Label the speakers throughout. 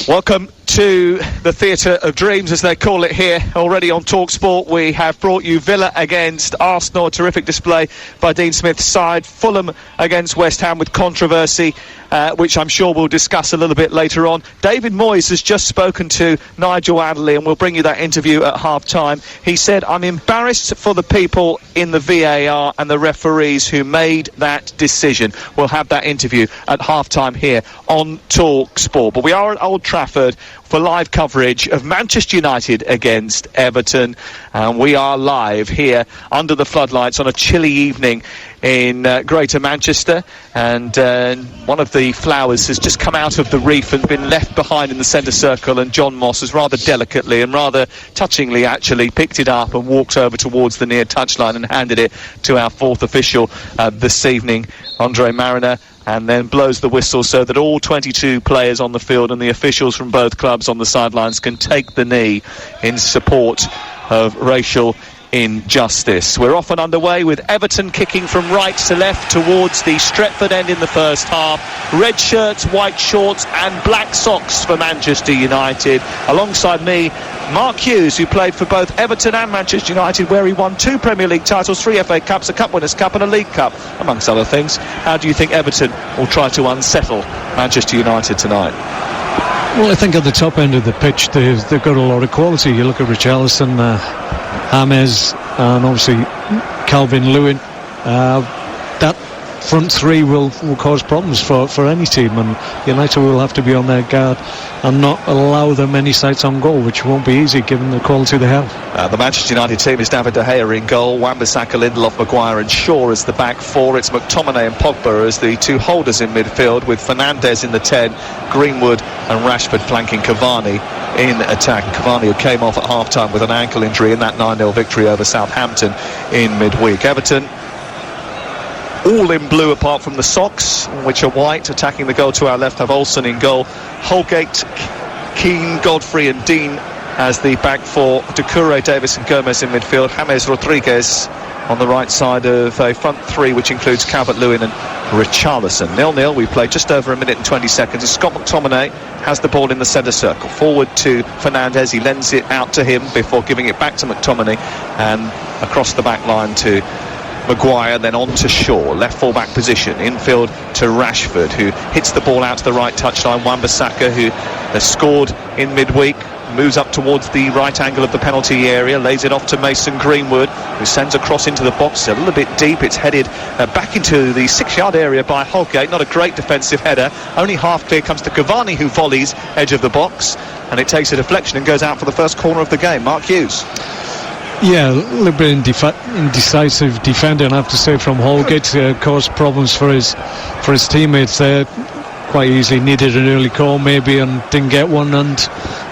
Speaker 1: Welcome to the Theatre of Dreams, as they call it here. Already on TalkSport, we have brought you Villa against Arsenal. A terrific display by Dean Smith's side. Fulham against West Ham with controversy, which I'm sure we'll discuss a little bit later on. David Moyes has just spoken to Nigel Adderley, and we'll bring you that interview at half-time. He said, "I'm embarrassed for the people in the VAR and the referees who made that decision." We'll have that interview at half-time here on TalkSport. But we are at Old Trafford for live coverage of Manchester United against Everton, and we are live here under the floodlights on a chilly evening in Greater Manchester, and one of the flowers has just come out of the reef and been left behind in the centre circle, and John Moss has rather delicately and rather touchingly actually picked it up and walked over towards the near touchline and handed it to our fourth official this evening, Andre Mariner, and then blows the whistle so that all 22 players on the field and the officials from both clubs on the sidelines can take the knee in support of racial injustice. We're off and underway with Everton kicking from right to left towards the Stretford end in the first half. Red shirts, white shorts and black socks for Manchester United. Alongside me, Mark Hughes, who played for both Everton and Manchester United, where he won 2 Premier League titles, 3 FA Cups, a Cup Winners' Cup and a League Cup, amongst other things. How do you think Everton will try to unsettle Manchester United tonight?
Speaker 2: Well, I think at the top end of the pitch they've got a lot of quality. You look at Richarlison, James and obviously Calvin-Lewin. That front three will cause problems for any team, and United will have to be on their guard and not allow them any sights on goal, which won't be easy given the quality they have.
Speaker 1: The Manchester United team is David De Gea in goal, Wan-Bissaka, Lindelof, Maguire and Shaw as the back four. It's McTominay and Pogba as the two holders in midfield, with Fernandes in the 10, Greenwood and Rashford flanking Cavani in attack. Cavani, who came off at half-time with an ankle injury in that 9-0 victory over Southampton in midweek. Everton all in blue apart from the socks, which are white. Attacking the goal to our left have Olsen in goal, Holgate, Keane, Godfrey and Dean as the back four, Doucouré, Davis and Gomez in midfield, James Rodriguez on the right side of a front three which includes Calvert-Lewin and Richarlison. 0-0, we played just over 1 minute and 20 seconds as Scott McTominay has the ball in the centre circle. Forward to Fernandes, he lends it out to him before giving it back to McTominay and across the back line to Maguire, then on to Shaw, left full-back position, infield to Rashford, who hits the ball out to the right touchline. Wan-Bissaka, who has scored in midweek, moves up towards the right angle of the penalty area, lays it off to Mason Greenwood, who sends a cross into the box, a little bit deep. It's headed back into the 6-yard area by Holgate. Not a great defensive header, only half clear, comes to Cavani, who volleys edge of the box, and it takes a deflection and goes out for the first corner of the game. Mark Hughes.
Speaker 2: Yeah, a little bit indecisive defending, I have to say, from Holgate. Caused problems for his teammates there. Quite easily needed an early call maybe and didn't get one, and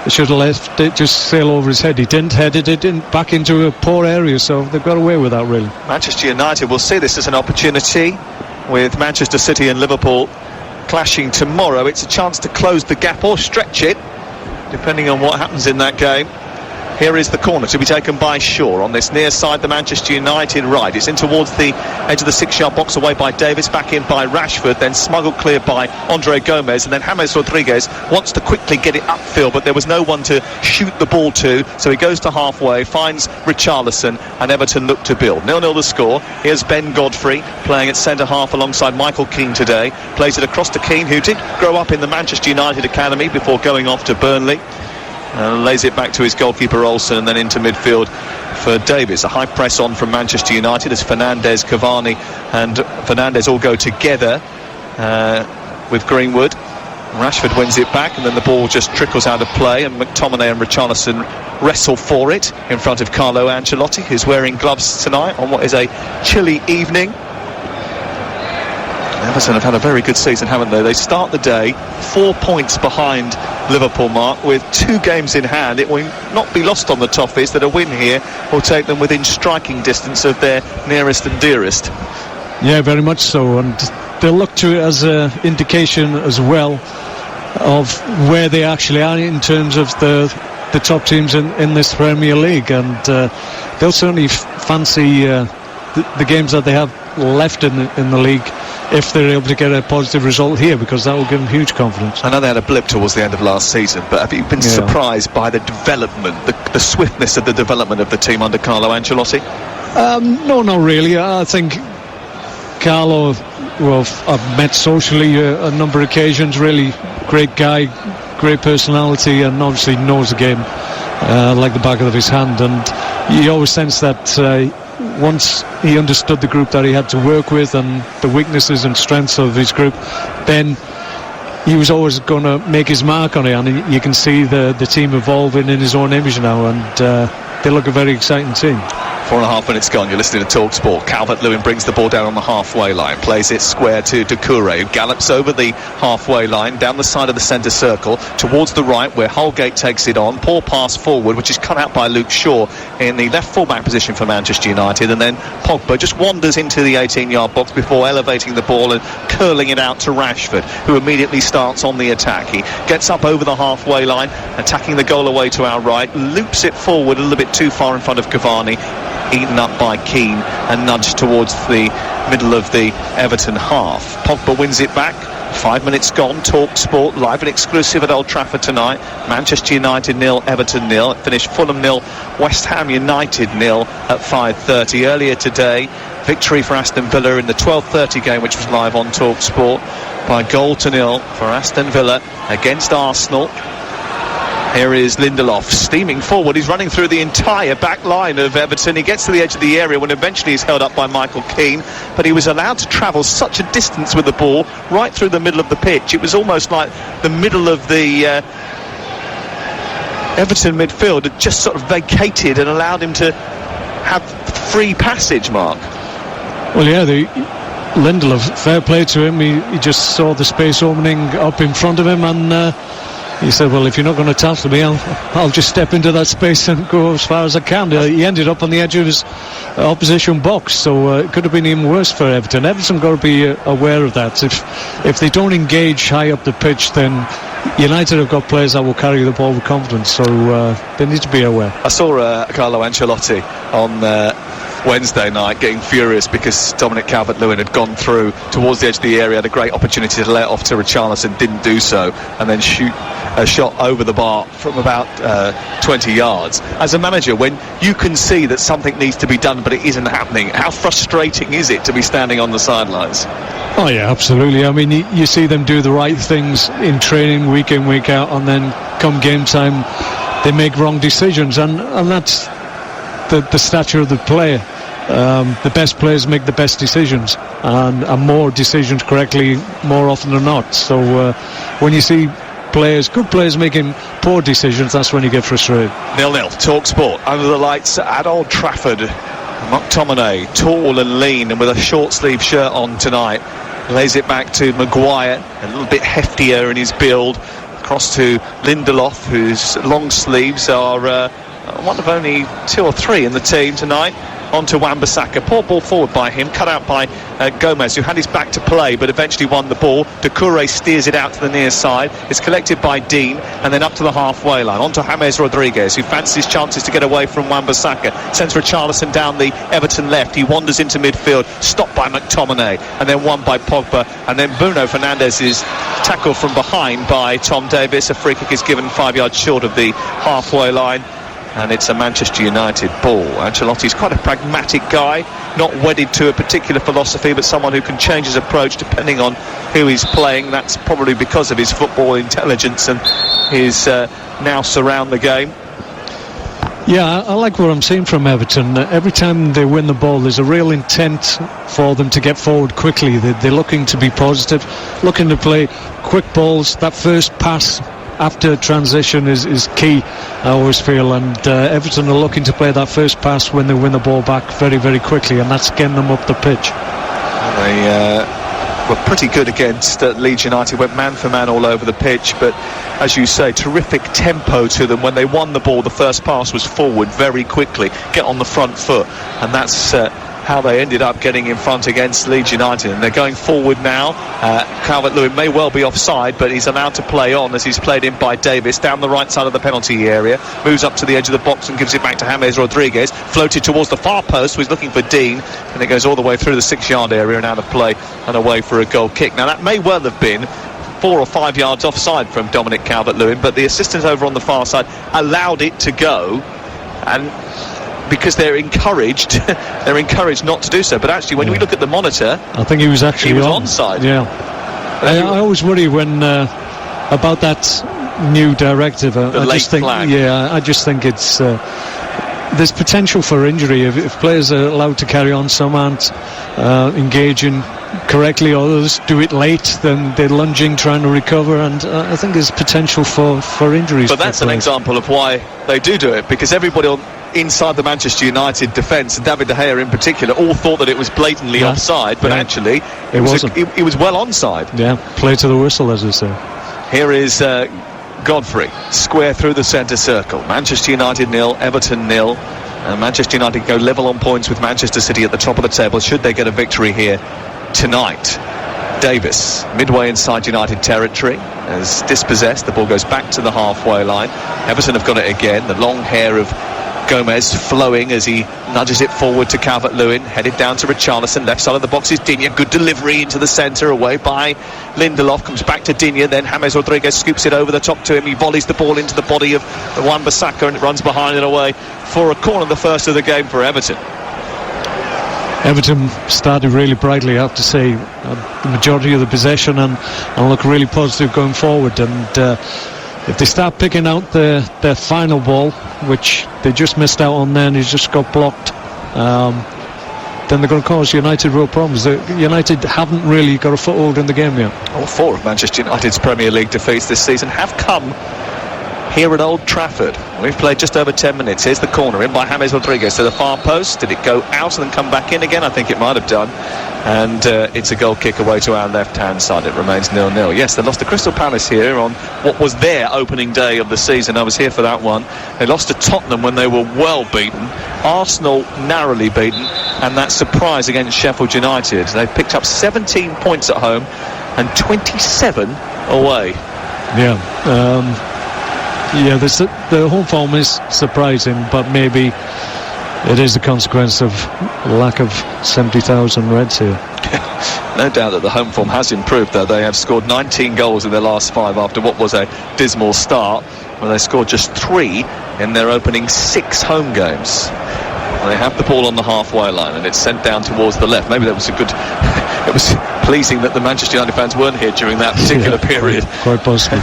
Speaker 2: should have left it just sail over his head. He didn't, headed it in back into a poor area, so they've got away with that really.
Speaker 1: Manchester United will see this as an opportunity with Manchester City and Liverpool clashing tomorrow. It's a chance to close the gap or stretch it depending on what happens in that game. Here is the corner to be taken by Shaw on this near side, the Manchester United right. It's in towards the edge of the 6-yard box, away by Davis, back in by Rashford, then smuggled clear by Andre Gomez, and then James Rodriguez wants to quickly get it upfield, but there was no one to shoot the ball to, so he goes to halfway, finds Richarlison, and Everton look to build. 0-0 the score. Here's Ben Godfrey playing at centre half alongside Michael Keane today. Plays it across to Keane, who did grow up in the Manchester United academy before going off to Burnley. Lays it back to his goalkeeper Olsen, and then into midfield for Davis. A high press on from Manchester United as Fernandes, Cavani and Fernandes all go together with Greenwood. Rashford wins it back, and then the ball just trickles out of play, and McTominay and Richarlison wrestle for it in front of Carlo Ancelotti, who's wearing gloves tonight on what is a chilly evening. Everton have had a very good season, haven't they? They start the day 4 points behind Liverpool, Mark, with 2 games in hand. It will not be lost on the Toffees that a win here will take them within striking distance of their nearest and dearest.
Speaker 2: Yeah, very much so, and they'll look to it as an indication as well of where they actually are in terms of the top teams in this Premier League, and they'll certainly fancy the games that they have left in the league if they're able to get a positive result here, because that will give them huge confidence.
Speaker 1: I know they had a blip towards the end of last season, but have you been surprised by the development, the swiftness of the development of the team under Carlo Ancelotti?
Speaker 2: No, not really. I think Carlo, well, I've met socially a number of occasions. Really great guy, great personality, and obviously knows the game like the back of his hand. And you always sense that once he understood the group that he had to work with and the weaknesses and strengths of his group, then he was always going to make his mark on it. And you can see the team evolving in his own image now, and they look a very exciting team.
Speaker 1: 4.5 minutes gone, you're listening to TalkSport. Calvert-Lewin brings the ball down on the halfway line, plays it square to Doucouré, who gallops over the halfway line, down the side of the centre circle, towards the right, where Holgate takes it on. Poor pass forward, which is cut out by Luke Shaw in the left full-back position for Manchester United, and then Pogba just wanders into the 18-yard box before elevating the ball and curling it out to Rashford, who immediately starts on the attack. He gets up over the halfway line, attacking the goal away to our right, loops it forward a little bit too far in front of Cavani, eaten up by Keane and nudged towards the middle of the Everton half. Pogba wins it back. 5 minutes gone. TalkSport live and exclusive at Old Trafford tonight. Manchester United 0, Everton 0. It finished Fulham 0, West Ham United 0 at 5:30. Earlier today, victory for Aston Villa in the 12:30 game, which was live on TalkSport, by 1-0 for Aston Villa against Arsenal. Here is Lindelof steaming forward. He's running through the entire back line of Everton. He gets to the edge of the area when eventually he's held up by Michael Keane, but he was allowed to travel such a distance with the ball right through the middle of the pitch. It was almost like the middle of the Everton midfield had just sort of vacated and allowed him to have free passage, Mark.
Speaker 2: Well, yeah, Lindelof, fair play to him. He just saw the space opening up in front of him, and he said, well, if you're not going to tackle me, I'll just step into that space and go as far as I can. He ended up on the edge of his opposition box, so it could have been even worse for Everton. Everton got to be aware of that. If they don't engage high up the pitch, then United have got players that will carry the ball with confidence, so they need to be aware.
Speaker 1: I saw Carlo Ancelotti on Wednesday night getting furious because Dominic Calvert-Lewin had gone through towards the edge of the area, had a great opportunity to let it off to Richarlison, didn't do so, and then shoot a shot over the bar from about 20 yards. As a manager, when you can see that something needs to be done but it isn't happening, how frustrating is it to be standing on the sidelines?
Speaker 2: Oh yeah, absolutely. I mean, you see them do the right things in training week in, week out, and then come game time they make wrong decisions, and that's the stature of the player. The best players make the best decisions, and more decisions correctly more often than not. So when you see good players making poor decisions, that's when you get frustrated.
Speaker 1: 0-0, TalkSport under the lights at Old Trafford. McTominay, tall and lean and with a short sleeve shirt on tonight, lays it back to Maguire, a little bit heftier in his build, across to Lindelof, whose long sleeves are one of only 2 or 3 in the team tonight. On to Wan-Bissaka. Poor ball forward by him, cut out by Gomez, who had his back to play but eventually won the ball. Doucouré steers it out to the near side. It's collected by Dean and then up to the halfway line. On to James Rodriguez, who fancies chances to get away from Wan-Bissaka. Sends Richarlison down the Everton left. He wanders into midfield, stopped by McTominay and then won by Pogba. And then Bruno Fernandes is tackled from behind by Tom Davies. A free kick is given 5 yards short of the halfway line, and it's a Manchester United ball. Ancelotti's quite a pragmatic guy, not wedded to a particular philosophy, but someone who can change his approach depending on who he's playing. That's probably because of his football intelligence and his nous around the game.
Speaker 2: Yeah, I like what I'm seeing from Everton. Every time they win the ball, there's a real intent for them to get forward quickly. They're looking to be positive, looking to play quick balls. That first pass after transition is key, I always feel, and Everton are looking to play that first pass when they win the ball back very, very quickly, and that's getting them up the pitch.
Speaker 1: They were pretty good against Leeds United, went man for man all over the pitch, but as you say, terrific tempo to them. When they won the ball, the first pass was forward very quickly, get on the front foot, and that's how they ended up getting in front against Leeds United, and they're going forward now. Calvert-Lewin may well be offside, but he's allowed to play on as he's played in by Davis down the right side of the penalty area, moves up to the edge of the box and gives it back to James Rodriguez, floated towards the far post, so he's looking for Dean, and it goes all the way through the 6-yard area and out of play and away for a goal kick. Now that may well have been 4 or 5 yards offside from Dominic Calvert-Lewin, but the assistants over on the far side allowed it to go, and because they're encouraged not to do so. But actually, when we look at the monitor,
Speaker 2: I think he was actually
Speaker 1: onside.
Speaker 2: Yeah, I always worry when about that new directive. I just think, I just think it's there's potential for injury if players are allowed to carry on. Some aren't engaging correctly, others do it late, then they're lunging, trying to recover, and I think there's potential for injuries.
Speaker 1: But that's an example of why they do it, because everybody inside the Manchester United defence, and David De Gea in particular, all thought that it was blatantly offside, but actually it wasn't. It was well onside.
Speaker 2: Yeah, play to the whistle, as they say.
Speaker 1: Here is Godfrey, square through the centre circle. Manchester United 0, Everton 0. Manchester United go level on points with Manchester City at the top of the table, should they get a victory here tonight. Davis, midway inside United territory, is dispossessed. The ball goes back to the halfway line. Everton have got it again. The long hair of Gomez flowing as he nudges it forward to Calvert-Lewin, headed down to Richarlison. Left side of the box is Digne. Good delivery into the centre, away by Lindelof. Comes back to Digne, then James Rodriguez scoops it over the top to him. He volleys the ball into the body of Wan-Bissaka, and it runs behind and away for a corner, the first of the game for Everton.
Speaker 2: Everton started really brightly, I have to say, the majority of the possession, and look really positive going forward. And if they start picking out their final ball, which they just missed out on then, he just got blocked, then they're going to cause United real problems. United haven't really got a foothold in the game yet.
Speaker 1: All 4 of Manchester United's Premier League defeats this season have come here at Old Trafford. We've played just over 10 minutes. Here's the corner in by James Rodriguez to the far post. Did it go out and then come back in again? I think it might have done. And it's a goal kick away to our left-hand side. It remains 0-0. Yes, they lost to Crystal Palace here on what was their opening day of the season. I was here for that one. They lost to Tottenham when they were well beaten. Arsenal narrowly beaten. And that surprise against Sheffield United. They've picked up 17 points at home and 27 away.
Speaker 2: Yeah. The home form is surprising, but maybe it is a consequence of lack of 70,000 Reds here.
Speaker 1: No doubt that the home form has improved, though. They have scored 19 goals in their last 5 after what was a dismal start, where they scored just 3 in their opening 6 home games. They have the ball on the halfway line, and it's sent down towards the left. Maybe that was a good... It was pleasing that the Manchester United fans weren't here during that particular period.
Speaker 2: Quite possible.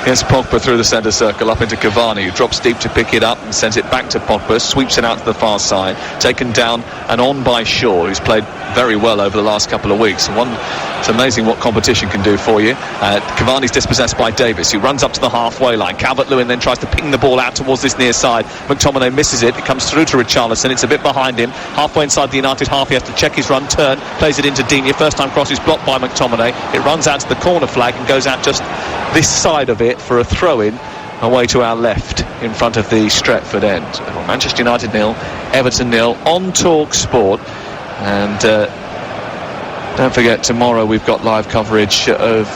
Speaker 1: Here's Pogba through the centre circle, up into Cavani, who drops deep to pick it up and sends it back to Pogba, sweeps it out to the far side, taken down and on by Shaw, who's played very well over the last couple of weeks. It's amazing what competition can do for you. Cavani's dispossessed by Davis, who runs up to the halfway line. Calvert-Lewin then tries to ping the ball out towards this near side. McTominay misses it. It comes through to Richarlison. It's a bit behind him. Halfway inside the United half, he has to check his run, turn, plays it into Digne. First time cross is blocked by McTominay. It runs out to the corner flag and goes out just this side of it for a throw-in away to our left in front of the Stretford end. Manchester United 0, Everton 0 on Talk Sport. And don't forget, tomorrow we've got live coverage of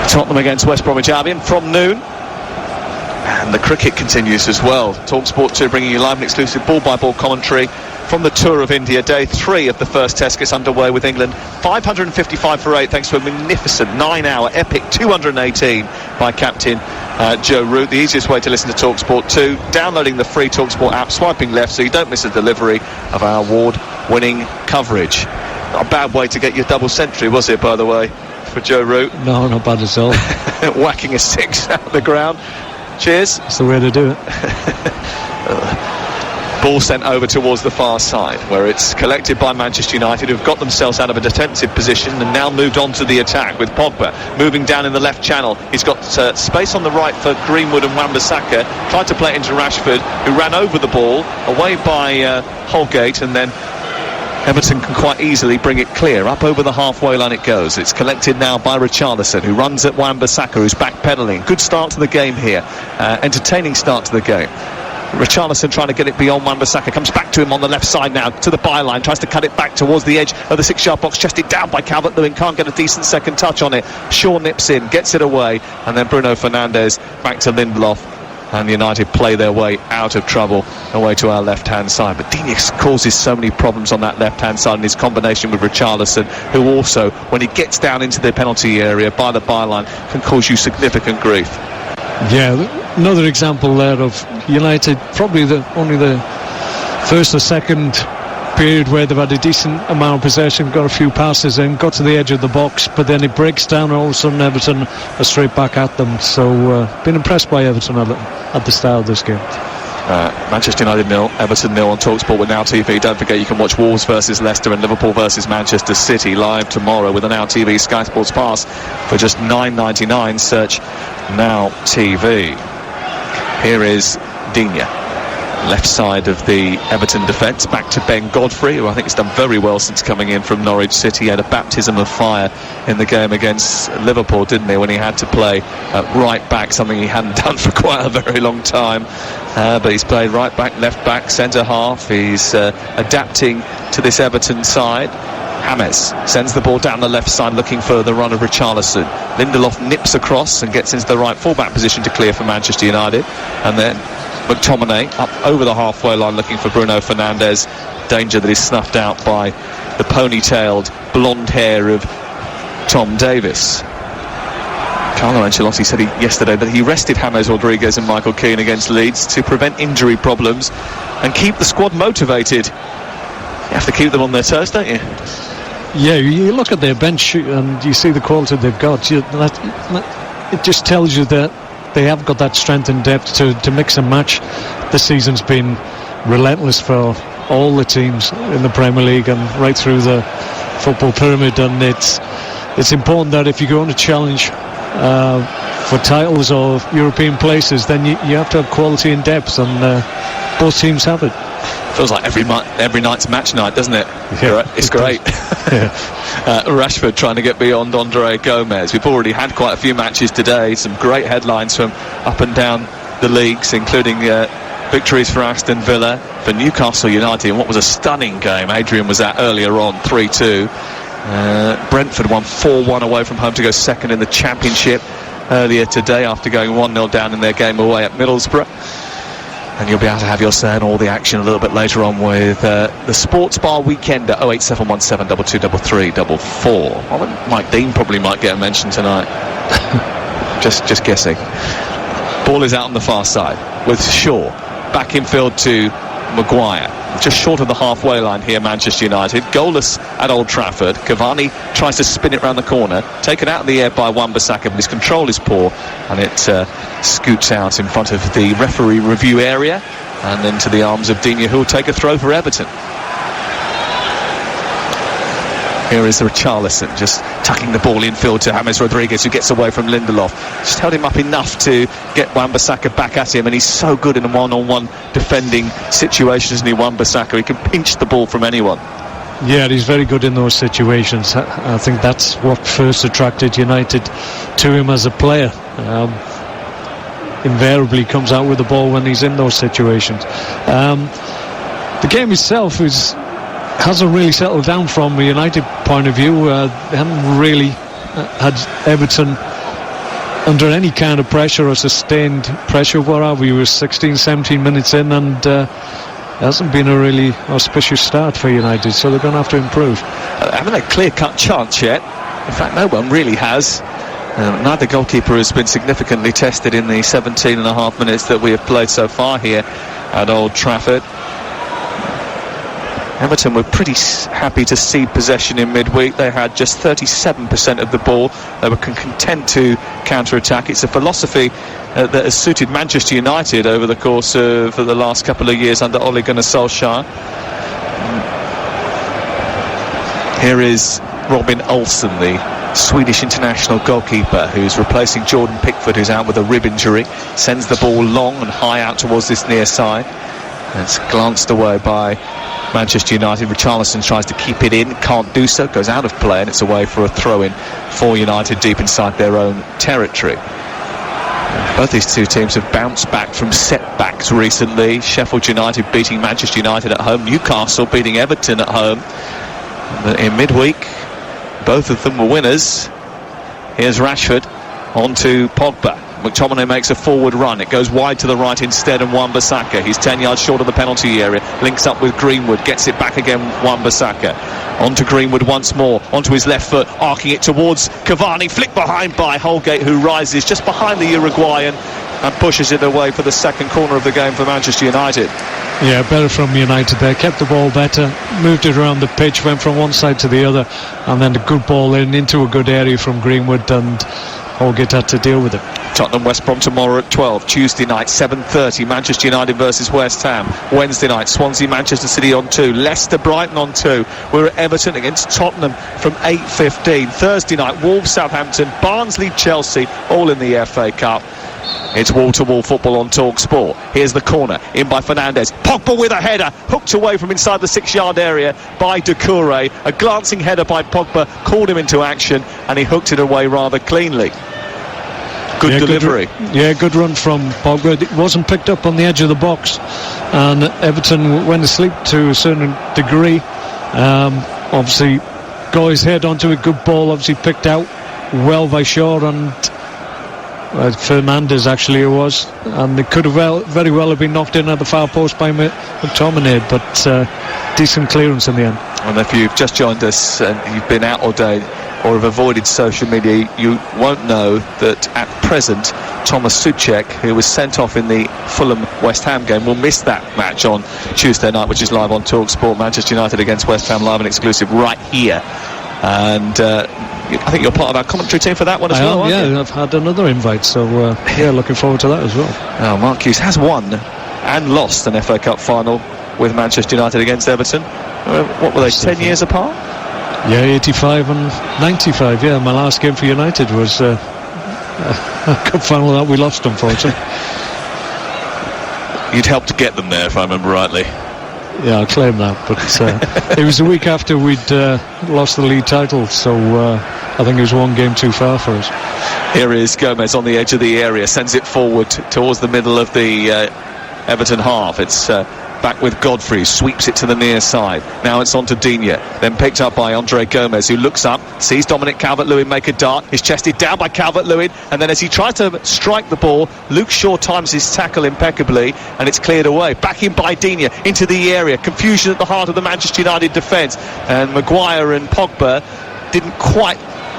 Speaker 1: Tottenham against West Bromwich Albion from noon. And the cricket continues as well. Talk Sport 2 bringing you live and exclusive ball-by-ball commentary from the Tour of India. Day 3 of the first test gets underway with England 555 for 8 thanks to a magnificent 9-hour epic 218 by captain Joe Root. The easiest way to listen to Talk Sport 2, downloading the free Talk Sport app, swiping left so you don't miss a delivery of our award-winning coverage. Not a bad way to get your double century, was it, by the way, for Joe Root?
Speaker 2: No, not bad at all.
Speaker 1: Whacking a 6 out of the ground. Cheers.
Speaker 2: That's the way to do it.
Speaker 1: Ball sent over towards the far side, where it's collected by Manchester United, who've got themselves out of a defensive position and now moved on to the attack with Pogba moving down in the left channel. He's got space on the right for Greenwood and Wan-Bissaka. Tried to play it into Rashford, who ran over the ball, away by Holgate, and then Everton can quite easily bring it clear. Up over the halfway line it goes. It's collected now by Richarlison, who runs at Wan-Bissaka, who's backpedalling. Good start to the game here. Entertaining start to the game. Richarlison trying to get it beyond Wan-Bissaka, comes back to him on the left side now, to the byline, tries to cut it back towards the edge of the 6-yard box, chested down by Calvert-Lewin, can't get a decent second touch on it. Shaw nips in, gets it away, and then Bruno Fernandes back to Lindelof, and United play their way out of trouble away to our left-hand side. But Digne causes so many problems on that left-hand side in his combination with Richarlison, who also, when he gets down into the penalty area by the byline, can cause you significant grief.
Speaker 2: Yeah, another example there of United, probably only the first or second period where they've had a decent amount of possession, got a few passes in, got to the edge of the box, but then it breaks down and all of a sudden Everton are straight back at them. So been impressed by Everton at the start of this game.
Speaker 1: Manchester United 0, Everton 0 on TalkSport with Now TV. Don't forget you can watch Wolves versus Leicester and Liverpool versus Manchester City live tomorrow with a Now TV Sky Sports Pass for just $9.99. Search Now TV. Here is Digne, left side of the Everton defence, back to Ben Godfrey, who I think has done very well since coming in from Norwich City. He had a baptism of fire in the game against Liverpool, didn't he, when he had to play right back, something he hadn't done for quite a very long time. But he's played right back, left back, centre half. He's adapting to this Everton side. James sends the ball down the left side looking for the run of Richarlison. Lindelof nips across and gets into the right full-back position to clear for Manchester United. And then McTominay up over the halfway line looking for Bruno Fernandes. Danger that is snuffed out by the ponytailed blonde hair of Tom Davis. Carlo Ancelotti said yesterday that he rested James Rodriguez and Michael Keane against Leeds to prevent injury problems and keep the squad motivated. You have to keep them on their toes, don't you?
Speaker 2: Yeah, you look at their bench and you see the quality they've got. It just tells you that they have got that strength and depth to mix and match. This season's been relentless for all the teams in the Premier League and right through the football pyramid, and it's important that if you're going to challenge for titles or European places, then you have to have quality and depth, and both teams have it.
Speaker 1: Feels like every night's match night, doesn't it?
Speaker 2: Yeah,
Speaker 1: it's great. Rashford trying to get beyond Andre Gomez. We've already had quite a few matches today, some great headlines from up and down the leagues, including victories for Aston Villa, for Newcastle United, and what was a stunning game Adrian was at earlier on, 3-2. Brentford won 4-1 away from home to go second in the Championship earlier today after going 1-0 down in their game away at Middlesbrough. And you'll be able to have your say on all the action a little bit later on with the Sports Bar Weekend at 08717 223344. Well, Mike Dean probably might get a mention tonight. just guessing. Ball is out on the far side with Shaw. Back in field to Maguire. Just short of the halfway line here, Manchester United. Goalless at Old Trafford. Cavani tries to spin it round the corner. Taken out of the air by Wan-Bissaka, but his control is poor. And it scoots out in front of the referee review area and into the arms of Digne, who will take a throw for Everton. Here is Richarlison just tucking the ball infield to James Rodriguez, who gets away from Lindelof. Just held him up enough to get Wan-Bissaka back at him, and he's so good in a one-on-one defending situations, isn't he, Wan-Bissaka? He can pinch the ball from anyone.
Speaker 2: Yeah, he's very good in those situations. I think that's what first attracted United to him as a player. Invariably comes out with the ball when he's in those situations. The game itself hasn't really settled down from a United point of view. They haven't really had Everton under any kind of pressure or sustained pressure. Where are we? We're 16, 17 minutes in, and it hasn't been a really auspicious start for United, so they're going to have to improve.
Speaker 1: Haven't a clear-cut chance yet. In fact, no one really has. Neither goalkeeper has been significantly tested in the 17 and a half minutes that we have played so far here at Old Trafford. Everton were pretty happy to cede possession in midweek. They had just 37% of the ball. They were content to counter-attack. It's a philosophy that has suited Manchester United over the course of the last couple of years under Ole Gunnar Solskjaer. Here is Robin Olsen, the Swedish international goalkeeper, who's replacing Jordan Pickford, who's out with a rib injury. Sends the ball long and high out towards this near side. And it's glanced away by Manchester United. Richarlison tries to keep it in, can't do so, goes out of play, and it's away for a throw-in for United deep inside their own territory. Both these two teams have bounced back from setbacks recently. Sheffield United beating Manchester United at home, Newcastle beating Everton at home. But in midweek, both of them were winners. Here's Rashford on to Pogba. McTominay makes a forward run. It goes wide to the right instead, and Wan-Bissaka. He's 10 yards short of the penalty area. Links up with Greenwood. Gets it back again, Wan-Bissaka. On to Greenwood once more. Onto his left foot, arcing it towards Cavani. Flicked behind by Holgate, who rises just behind the Uruguayan and pushes it away for the second corner of the game for Manchester United.
Speaker 2: Yeah, better from United there. Kept the ball better, moved it around the pitch, went from one side to the other, and then a good ball into a good area from Greenwood, and Holgate had to deal with it.
Speaker 1: Tottenham West Brom tomorrow at 12. Tuesday night 7:30 Manchester United versus West Ham. Wednesday night Swansea Manchester City on 2. Leicester Brighton on 2. We're at Everton against Tottenham from 8:15. Thursday night Wolves Southampton, Barnsley Chelsea, all in the FA Cup. It's wall-to-wall football on Talk Sport. Here's the corner, in by Fernandes. Pogba with a header, hooked away from inside the 6-yard area by Doucouré. A glancing header by Pogba called him into action, and he hooked it away rather cleanly. Good delivery.
Speaker 2: Good run from Pogba. It wasn't picked up on the edge of the box, and Everton went to sleep to a certain degree. Obviously got his head onto a good ball, obviously picked out well by Shaw and Fernandes, actually it was, and it could have very well have been knocked in at the far post by McTominay, but decent clearance in the end.
Speaker 1: And if you've just joined us and you've been out all day or have avoided social media, you won't know that at present Thomas Souček, who was sent off in the Fulham West Ham game, will miss that match on Tuesday night, which is live on Talk Sport. Manchester United against West Ham, live and exclusive right here. And I think you're part of our commentary team for that one as well, aren't you?
Speaker 2: I've had another invite, so looking forward to that as well.
Speaker 1: Mark Hughes has won and lost an FA Cup final with Manchester United against Everton. What were they, 10 years apart?
Speaker 2: Yeah, 85 and 95. Yeah, my last game for United was a cup final that we lost, unfortunately.
Speaker 1: You'd helped to get them there, if I remember rightly.
Speaker 2: Yeah, I'll claim that, but it was a week after we'd lost the league title, so I think it was one game too far for us.
Speaker 1: Here is Gomez on the edge of the area, sends it forward towards the middle of the Everton half. It's back with Godfrey, sweeps it to the near side. Now it's on to Digne, then picked up by Andre Gomez, who looks up, sees Dominic Calvert-Lewin make a dart. He's chested down by Calvert-Lewin, and then as he tries to strike the ball, Luke Shaw times his tackle impeccably, and it's cleared away. Back in by Digne, into the area. Confusion at the heart of the Manchester United defence, and Maguire and Pogba didn't quite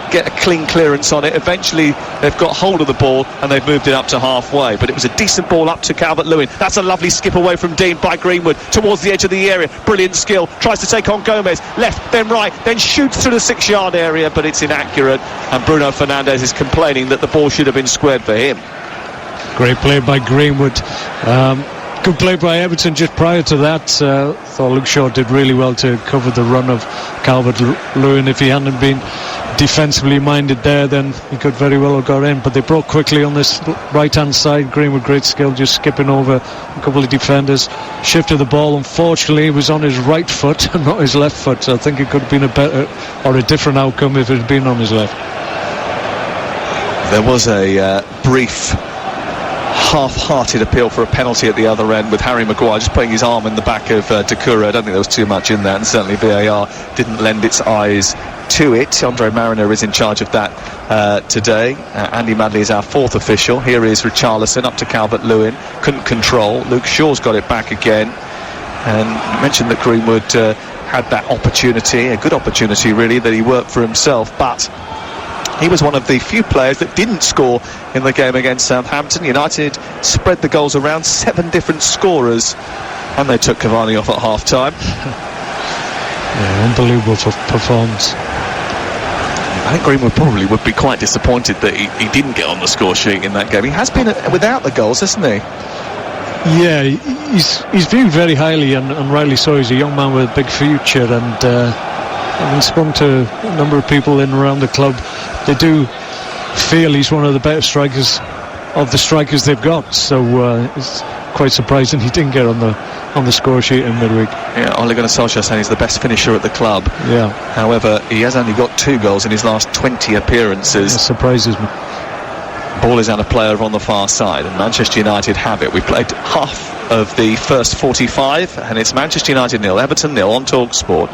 Speaker 1: get a clean clearance on it. Eventually they've got hold of the ball and they've moved it up to halfway, but it was a decent ball up to Calvert-Lewin. That's a lovely skip away from Dean by Greenwood towards the edge of the area. Brilliant skill, tries to take on Gomez, left then right, then shoots through the 6-yard area, but it's inaccurate, and Bruno Fernandes is complaining that the ball should have been squared for him.
Speaker 2: Great play by Greenwood. Good play by Everton just prior to that. Thought Luke Shaw did really well to cover the run of Calvert-Lewin. If he hadn't been defensively minded there, then he could very well have got in, but they broke quickly on this right hand side. Greenwood, great skill, just skipping over a couple of defenders, shifted the ball. Unfortunately it was on his right foot and not his left foot, so I think it could have been a better or a different outcome if it had been on his left.
Speaker 1: There was a brief half-hearted appeal for a penalty at the other end, with Harry Maguire just putting his arm in the back of Doucouré. I don't think there was too much in that, and certainly VAR didn't lend its eyes to it. Andre Mariner is in charge of that today. Andy Madley is our fourth official. Here is Richarlison up to Calvert-Lewin, couldn't control. Luke Shaw's got it back again, and you mentioned that Greenwood had that opportunity, a good opportunity really, that he worked for himself, but he was one of the few players that didn't score in the game against Southampton. United spread the goals around, 7 different scorers, and they took Cavani off at half-time.
Speaker 2: Yeah, unbelievable performance.
Speaker 1: I think Greenwood probably would be quite disappointed that he didn't get on the score sheet in that game. He has been without the goals, hasn't he?
Speaker 2: Yeah, he's viewed very highly, and rightly so. He's a young man with a big future, and having spoken to a number of people in and around the club, they do feel he's one of the better strikers of the strikers they've got, so it's quite surprising he didn't get on the score sheet in midweek.
Speaker 1: Yeah, Ole Gunnar Solskjaer saying he's the best finisher at the club.
Speaker 2: Yeah.
Speaker 1: However, he has only got 2 goals in his last 20 appearances.
Speaker 2: That surprises me.
Speaker 1: Ball is out of play over on the far side, and Manchester United have it. We've played half of the first 45, and it's Manchester United 0, Everton 0 on TalkSport.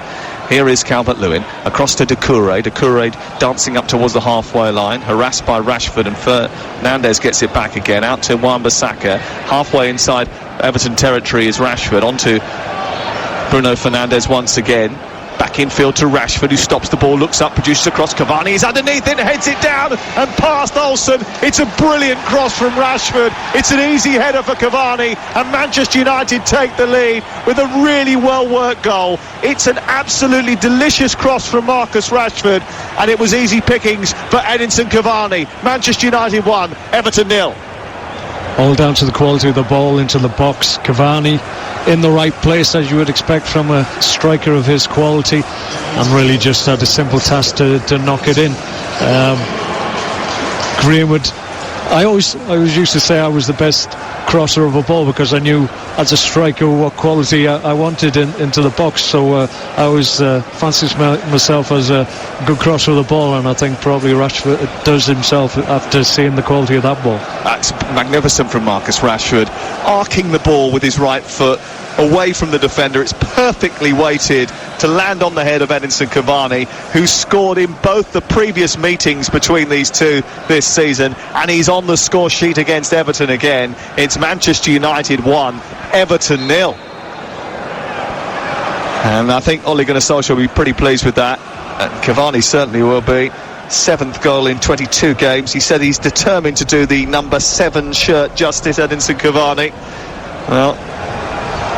Speaker 1: Here is Calvert-Lewin, across to Doucouré. Doucouré dancing up towards the halfway line, harassed by Rashford, and Fernandes gets it back again, out to Wan-Bissaka. Halfway inside Everton territory is Rashford, onto Bruno Fernandes once again. Back infield to Rashford, who stops the ball, looks up, produces a cross. Cavani is underneath it, heads it down and past Olsen. It's a brilliant cross from Rashford. It's an easy header for Cavani, and Manchester United take the lead with a really well-worked goal. It's an absolutely delicious cross from Marcus Rashford, and it was easy pickings for Edinson Cavani. Manchester United 1, Everton 0.
Speaker 2: All down to the quality of the ball into the box. Cavani in the right place, as you would expect from a striker of his quality, and really just had a simple task to knock it in. Greenwood, I always used to say I was the best crosser of a ball, because I knew as a striker what quality I wanted into the box, so I always fancied myself as a good crosser of the ball, and I think probably Rashford does himself after seeing the quality of that ball.
Speaker 1: That's magnificent from Marcus Rashford, arcing the ball with his right foot away from the defender. It's perfectly weighted to land on the head of Edinson Cavani, who scored in both the previous meetings between these two this season, and he's on the score sheet against Everton again. It's Manchester United 1, Everton 0. And I think Ole Gunnar Solskjaer will be pretty pleased with that, and Cavani certainly will be. 7th goal in 22 games. He said he's determined to do the number 7 shirt justice, Edinson Cavani. Well,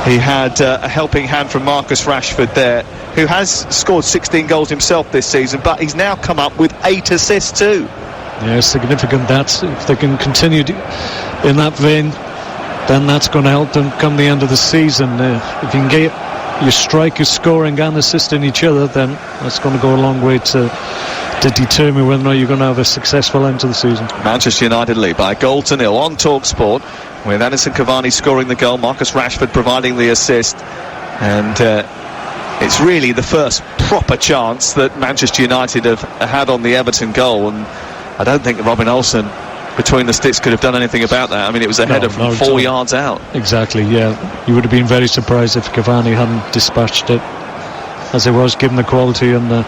Speaker 1: he had a helping hand from Marcus Rashford there, who has scored 16 goals himself this season, but he's now come up with 8 assists too.
Speaker 2: Yeah, significant that. If they can continue in that vein, then that's going to help them come the end of the season. If you can get your strikers scoring and assisting each other, then that's going to go a long way to determine whether or not you're going to have a successful end to the season.
Speaker 1: Manchester United lead by a goal to 0 on TalkSport, with Edinson Cavani scoring the goal, Marcus Rashford providing the assist, and it's really the first proper chance that Manchester United have had on the Everton goal, and I don't think Robin Olsen between the sticks could have done anything about that. I mean, it was a header from 4 yards out.
Speaker 2: Exactly, yeah. You would have been very surprised if Cavani hadn't dispatched it, as it was, given the quality and the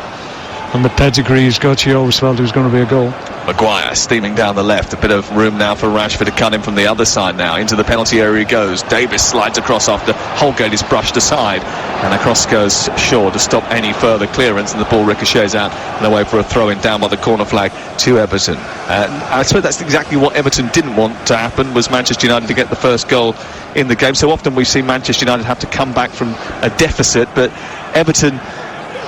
Speaker 2: pedigree he's got. You always felt it was going to be a goal.
Speaker 1: Maguire steaming down the left, a bit of room now for Rashford to cut him from the other side now. Into the penalty area he goes. Davis slides across after Holgate is brushed aside, and across goes Shaw to stop any further clearance, and the ball ricochets out and away for a throw-in down by the corner flag to Everton. I suppose that's exactly what Everton didn't want to happen, was Manchester United to get the first goal in the game. So often we've seen Manchester United have to come back from a deficit, but Everton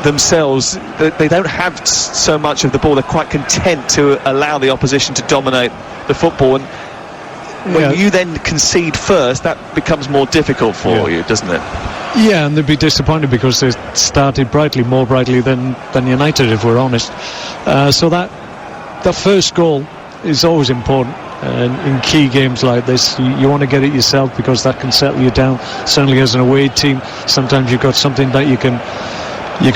Speaker 1: themselves, they don't have so much of the ball. They're quite content to allow the opposition to dominate the football, and when you then concede first, that becomes more difficult for you, doesn't it?
Speaker 2: Yeah, and they'd be disappointed because they started more brightly than United, if we're honest. So that first goal is always important in key games like this. You want to get it yourself, because that can settle you down. Certainly as an away team, sometimes you've got something that you can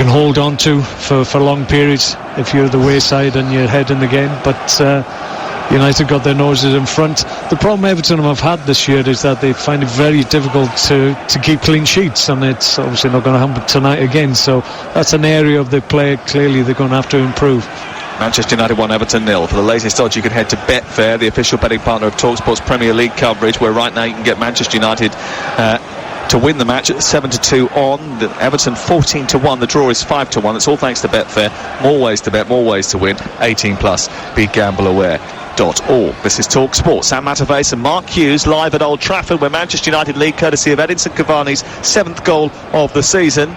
Speaker 2: hold on to for long periods if you're the way side and you're ahead in the game. But United got their noses in front. The problem Everton have had this year is that they find it very difficult to keep clean sheets, and it's obviously not going to happen tonight again. So that's an area of the play clearly they're going to have to improve.
Speaker 1: Manchester United 1, Everton 0. For the latest odds, you can head to Betfair, the official betting partner of TalkSport's Premier League coverage, where right now you can get Manchester United to win the match at 7-2 on. The Everton 14-1. The draw is 5-1. It's all thanks to Betfair. More ways to bet, more ways to win. 18 plus. BeGambleAware.org. This is Talk Sport. Sam Matterface and Mark Hughes live at Old Trafford, where Manchester United lead courtesy of Edinson Cavani's 7th goal of the season.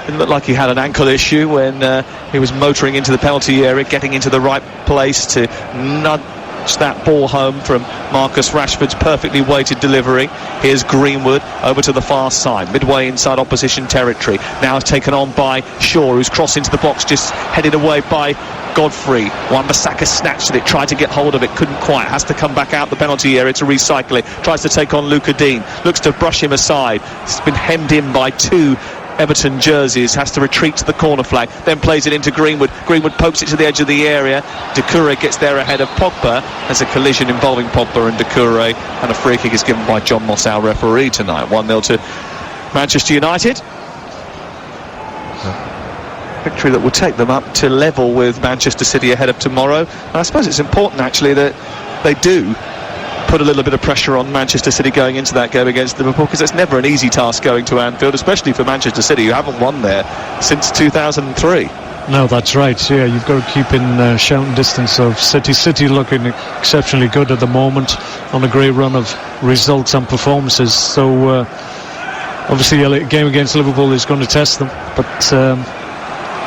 Speaker 1: It looked like he had an ankle issue when he was motoring into the penalty area, getting into the right place to nudge that ball home from Marcus Rashford's perfectly weighted delivery. Here's Greenwood over to the far side, midway inside opposition territory. Now taken on by Shaw, who's crossed into the box, just headed away by Godfrey. Wan-Bissaka snatched at it, tried to get hold of it, couldn't quite, has to come back out the penalty area to recycle it, tries to take on Luca Dean, looks to brush him aside. It's been hemmed in by 2 Everton jerseys, has to retreat to the corner flag, then plays it into Greenwood. Greenwood pokes it to the edge of the area. Doucouré gets there ahead of Pogba. There's a collision involving Pogba and Doucouré, and a free kick is given by John Moss, our referee tonight. 1-0 to Manchester United. Victory that will take them up to level with Manchester City ahead of tomorrow. And I suppose it's important actually that they do put a little bit of pressure on Manchester City going into that game against Liverpool, because it's never an easy task going to Anfield, especially for Manchester City, who haven't won there since 2003.
Speaker 2: No, that's right. Yeah, you've got to keep in shouting distance of City. City looking exceptionally good at the moment, on a great run of results and performances. So obviously a game against Liverpool is going to test them, but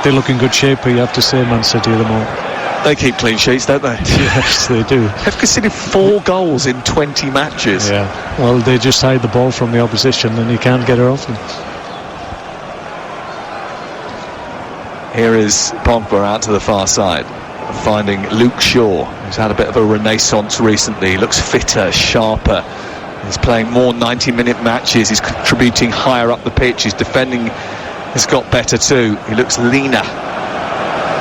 Speaker 2: they look in good shape, you have to say, Man City at the moment.
Speaker 1: They keep clean sheets, don't they?
Speaker 2: Yes, they do.
Speaker 1: They've conceded 4 goals in 20 matches.
Speaker 2: Yeah, well, they just hide the ball from the opposition and you can't get it off them.
Speaker 1: Here is Pogba out to the far side, finding Luke Shaw, who's had a bit of a renaissance recently. He looks fitter, sharper. He's playing more 90-minute matches. He's contributing higher up the pitch. His defending has got better too. He looks leaner.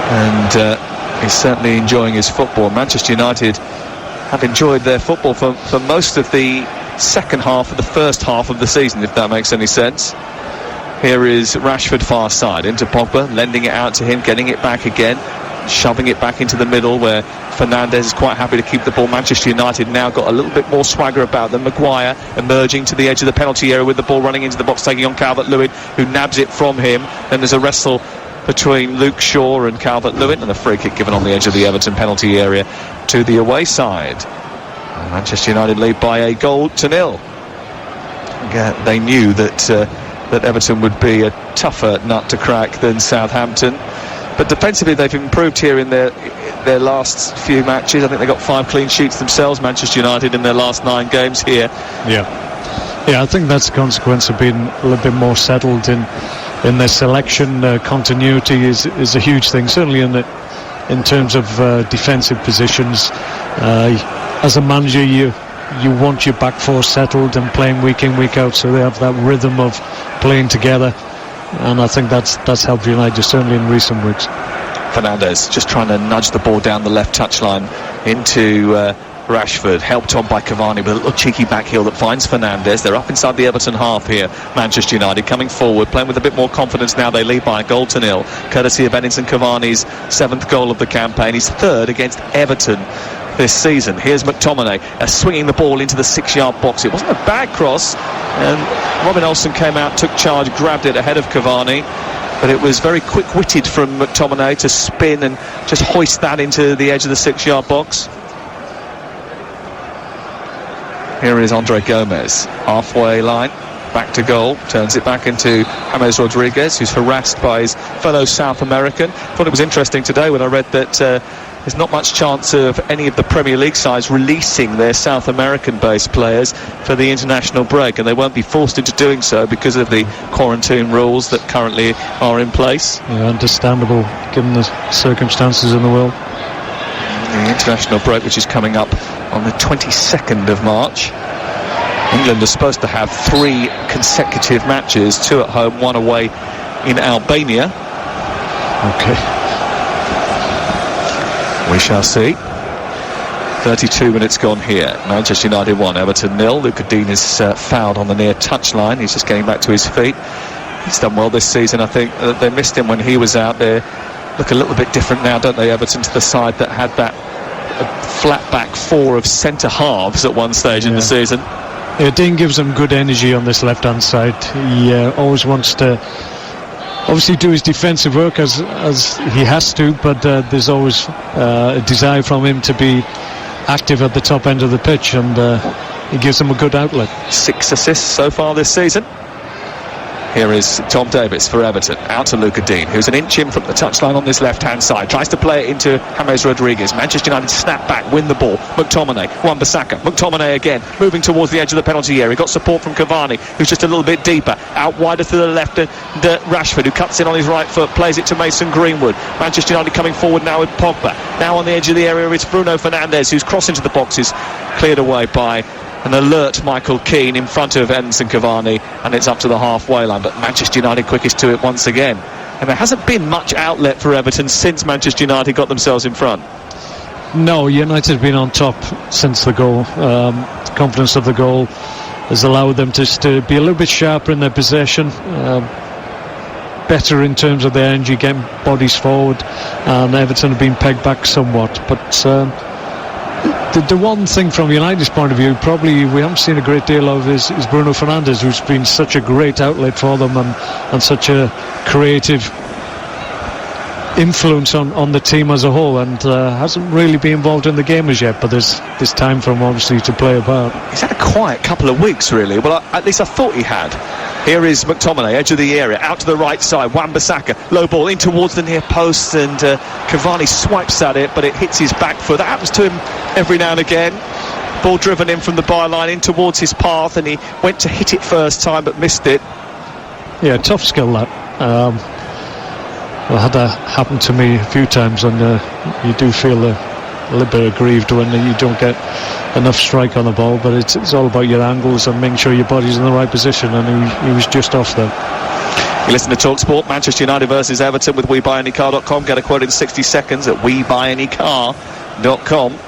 Speaker 1: And he's certainly enjoying his football. Manchester United have enjoyed their football for most of the second half of the first half of the season, if that makes any sense. Here is Rashford far side into Pogba, lending it out to him, getting it back again, shoving it back into the middle where Fernandes is quite happy to keep the ball. Manchester United now got a little bit more swagger about them. Maguire emerging to the edge of the penalty area with the ball running into the box, taking on Calvert-Lewin, who nabs it from him. Then there's a wrestle between Luke Shaw and Calvert-Lewin, and a free kick given on the edge of the Everton penalty area to the away side. Manchester United lead by 1-0. They knew that Everton would be a tougher nut to crack than Southampton, but defensively they've improved here in their last few matches. I think they got 5 clean sheets themselves, Manchester United, in their last 9 games here.
Speaker 2: Yeah, I think that's a consequence of being a little bit more settled in their selection. Continuity is a huge thing, certainly in terms of defensive positions. As a manager, you want your back four settled and playing week in, week out, so they have that rhythm of playing together, and I think that's helped United certainly in recent weeks.
Speaker 1: Fernandes just trying to nudge the ball down the left touchline into Rashford, helped on by Cavani with a little cheeky back heel that finds Fernandes. They're up inside the Everton half here. Manchester United coming forward, playing with a bit more confidence now. They lead by 1-0, courtesy of Edinson Cavani's 7th goal of the campaign. He's 3rd against Everton this season. Here's McTominay swinging the ball into the 6-yard box. It wasn't a bad cross, and Robin Olsen came out, took charge, grabbed it ahead of Cavani, but it was very quick-witted from McTominay to spin and just hoist that into the edge of the 6-yard box. Here is Andre Gomez, halfway line, back to goal, turns it back into James Rodriguez, who's harassed by his fellow South American. Thought it was interesting today when I read that there's not much chance of any of the Premier League sides releasing their South American-based players for the international break, and they won't be forced into doing so because of the quarantine rules that currently are in place.
Speaker 2: Yeah, understandable given the circumstances in the world.
Speaker 1: The international break, which is coming up on the 22nd of March. England are supposed to have 3 consecutive matches, 2 at home, 1 away in Albania.
Speaker 2: Okay.
Speaker 1: We shall see. 32 minutes gone here. Manchester United 1, Everton 0. Luca Dean is fouled on the near touchline. He's just getting back to his feet. He's done well this season. I think they missed him when he was out there. Look a little bit different now, don't they, Everton, to the side that had that flat back 4 of centre halves at one stage in the season.
Speaker 2: Yeah, Dean gives them good energy on this left-hand side. He always wants to obviously do his defensive work as he has to, but there's always a desire from him to be active at the top end of the pitch, and he gives them a good outlet. 6 assists so far this season. Here is Tom Davies for Everton, out to Luca Dean, who's an inch in from the touchline on this left-hand side, tries to play it into James Rodriguez. Manchester United snap back, win the ball. McTominay, Wan-Bissaka, McTominay again, moving towards the edge of the penalty area. Got support from Cavani, who's just a little bit deeper, out wider to the left, and Rashford, who cuts in on his right foot, plays it to Mason Greenwood. Manchester United coming forward now with Pogba. Now on the edge of the area, it's Bruno Fernandes, who's crossed into the boxes, cleared away by
Speaker 1: an alert Michael Keane in front of Edinson Cavani, and it's up to the halfway line. But Manchester United quickest to it once again. And there hasn't been much outlet for Everton since Manchester United got themselves in front.
Speaker 2: No, United have been on top since the goal. The confidence of the goal has allowed them just to be a little bit sharper in their possession, better in terms of their energy, getting bodies forward, and Everton have been pegged back somewhat. But the one thing from United's point of view, probably we haven't seen a great deal of is Bruno Fernandes, who's been such a great outlet for them and such a creative influence on the team as a whole, and hasn't really been involved in the game as yet, but there's time for him obviously to play a part.
Speaker 1: He's had a quiet couple of weeks, really. Well, at least I thought he had. Here is McTominay, edge of the area, out to the right side. Wan-Bissaka, low ball in towards the near post, and Cavani swipes at it, but it hits his back foot. That happens to him every now and again. Ball driven in from the byline in towards his path, and he went to hit it first time but missed it.
Speaker 2: Yeah, tough skill that. I had that happen to me a few times, and you do feel a little bit aggrieved when you don't get enough strike on the ball, but it's all about your angles and making sure your body's in the right position, and he was just off there.
Speaker 1: You listen to TalkSport, Manchester United versus Everton with WeBuyAnyCar.com. Get a quote in 60 seconds at WeBuyAnyCar.com.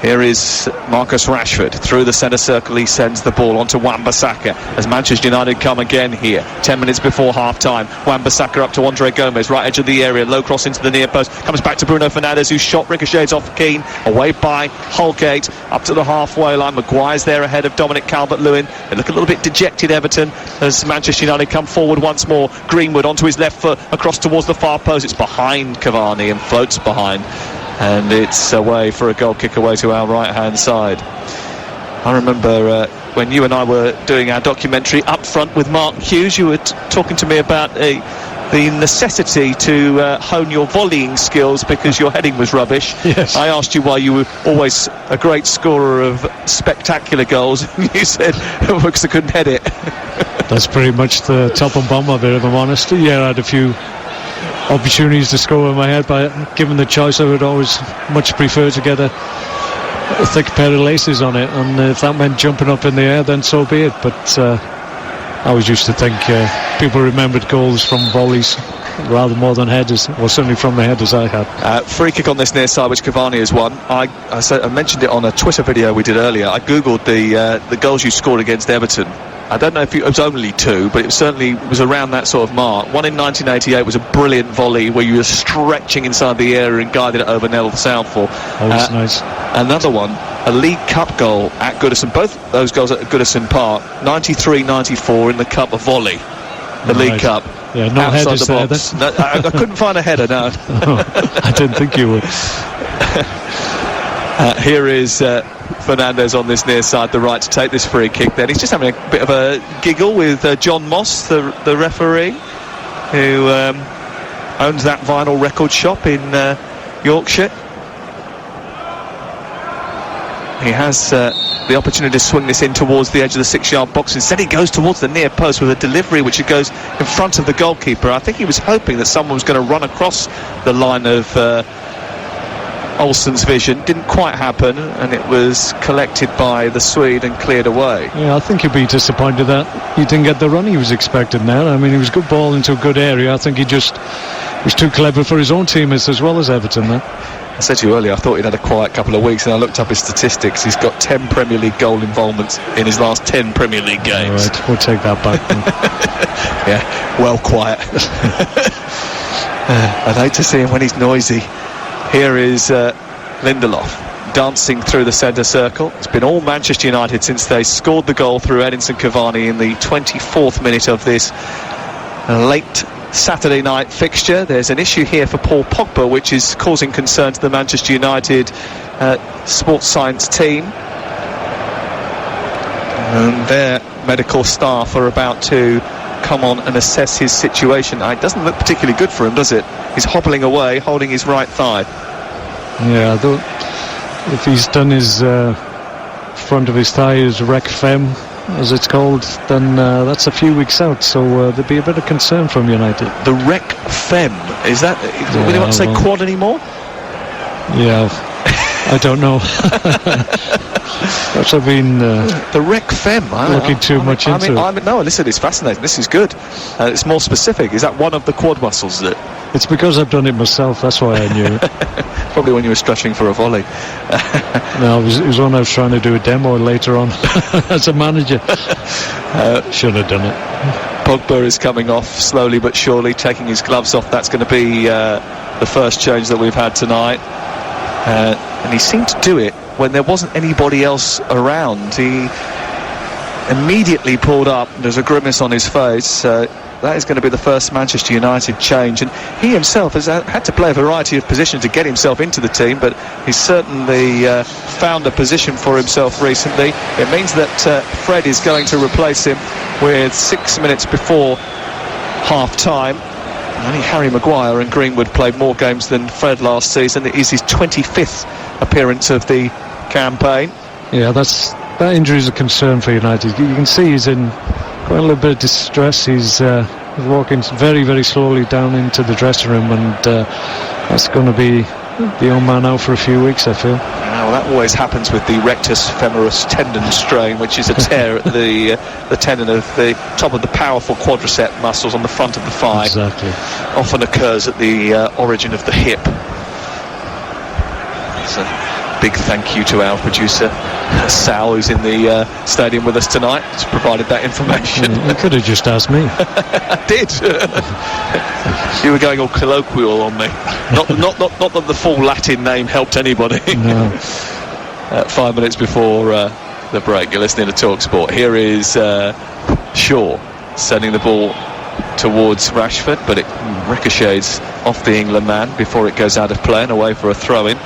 Speaker 1: Here is Marcus Rashford through the centre circle. He sends the ball onto Wan-Bissaka as Manchester United come again here 10 minutes before half time. Wan-Bissaka up to Andre Gomez, right edge of the area, low cross into the near post, comes back to Bruno Fernandes, whose shot ricochets off Keane, away by Holgate, up to the halfway line. Maguire's there ahead of Dominic Calvert-Lewin. They look a little bit dejected, Everton, as Manchester United come forward once more. Greenwood onto his left foot across towards the far post. It's behind Cavani and floats behind, and it's away for a goal kick away to our right hand side. I remember when you and I were doing our documentary Up Front with Mark Hughes, you were talking to me about the necessity to hone your volleying skills because your heading was rubbish.
Speaker 2: Yes. I
Speaker 1: asked you why you were always a great scorer of spectacular goals, and you said because I couldn't head it.
Speaker 2: That's pretty much the top and bottom of it, if I'm honest. Yeah, I had a few opportunities to score in my head, but given the choice I would always much prefer to get a thick pair of laces on it, and if that meant jumping up in the air, then so be it. But I always used to think people remembered goals from volleys rather more than headers, or certainly from the headers I had.
Speaker 1: Free kick on this near side which Cavani has won. I mentioned it on a Twitter video we did earlier. I googled the goals you scored against Everton. I don't know if it was only two, but it certainly was around that sort of mark. One in 1988 was a brilliant volley where you were stretching inside the area and guided it over Neville Southall.
Speaker 2: Oh, that's nice.
Speaker 1: Another one, a League Cup goal at Goodison. Both those goals at Goodison Park, 93-94 in the Cup, a volley. The League Cup.
Speaker 2: Yeah, no headers there then.
Speaker 1: No, I couldn't find a header, no.
Speaker 2: I didn't think you would.
Speaker 1: Here is Fernandes on this near side, the right to take this free kick. Then he's just having a bit of a giggle with John Moss, the referee, who owns that vinyl record shop in Yorkshire. He has the opportunity to swing this in towards the edge of the 6-yard box. Instead he goes towards the near post with a delivery which goes in front of the goalkeeper. I think he was hoping that someone was going to run across the line of Olsen's vision. Didn't quite happen, and it was collected by the Swede and cleared away.
Speaker 2: Yeah, I think he'd be disappointed that he didn't get the run he was expecting there. I mean, it was a good ball into a good area. I think he just was too clever for his own teammates as well as Everton there.
Speaker 1: I said to you earlier, I thought he'd had a quiet couple of weeks, and I looked up his statistics. He's got 10 Premier League goal involvements in his last 10 Premier League games.
Speaker 2: All right, we'll take that back.
Speaker 1: Yeah, well quiet. I'd hate to see him when he's noisy. Here is Lindelof dancing through the centre circle. It's been all Manchester United since they scored the goal through Edinson Cavani in the 24th minute of this late Saturday night fixture. There's an issue here for Paul Pogba which is causing concern to the Manchester United sports science team, and their medical staff are about to come on and assess his situation. It doesn't look particularly good for him, does it? He's hobbling away, holding his right thigh.
Speaker 2: Yeah, if he's done his front of his thigh, his rec fem, as it's called, then that's a few weeks out, so there'd be a bit of concern from United.
Speaker 1: The rec fem, is that, we don't want to say quad anymore?
Speaker 2: Yeah, I don't know. Perhaps I've been
Speaker 1: the rec fem.
Speaker 2: looking too much into it.
Speaker 1: No, listen, it's fascinating. This is good. It's more specific. Is that one of the quad muscles that?
Speaker 2: It's because I've done it myself. That's why I knew it.
Speaker 1: Probably when you were stretching for a volley.
Speaker 2: No, it was when I was trying to do a demo later on as a manager. Should have done it.
Speaker 1: Pogba is coming off slowly but surely, taking his gloves off. That's going to be the first change that we've had tonight. And he seemed to do it when there wasn't anybody else around. He immediately pulled up. There's a grimace on his face. That is going to be the first Manchester United change, and he himself has had to play a variety of positions to get himself into the team, but he's certainly found a position for himself recently. It means that Fred is going to replace him with 6 minutes before half-time. Only Harry Maguire and Greenwood played more games than Fred last season. It is his 25th appearance of the campaign.
Speaker 2: Yeah, that injury is a concern for United. You can see he's in quite a little bit of distress. He's walking very, very slowly down into the dressing room, and that's going to be the old man out for a few weeks, I feel.
Speaker 1: Well, that always happens with the rectus femoris tendon strain, which is a tear at the tendon of the top of the powerful quadricep muscles on the front of the thigh.
Speaker 2: Exactly.
Speaker 1: Often occurs at the origin of the hip. So, big thank you to our producer Sal, who's in the stadium with us tonight. He's provided that information.
Speaker 2: You could have just asked me.
Speaker 1: I did. You were going all colloquial on me. Not that the full Latin name helped anybody.
Speaker 2: No.
Speaker 1: 5 minutes before the break, you're listening to TalkSport. Here is Shaw sending the ball towards Rashford, but it ricochets off the England man before it goes out of play and away for a throw-in.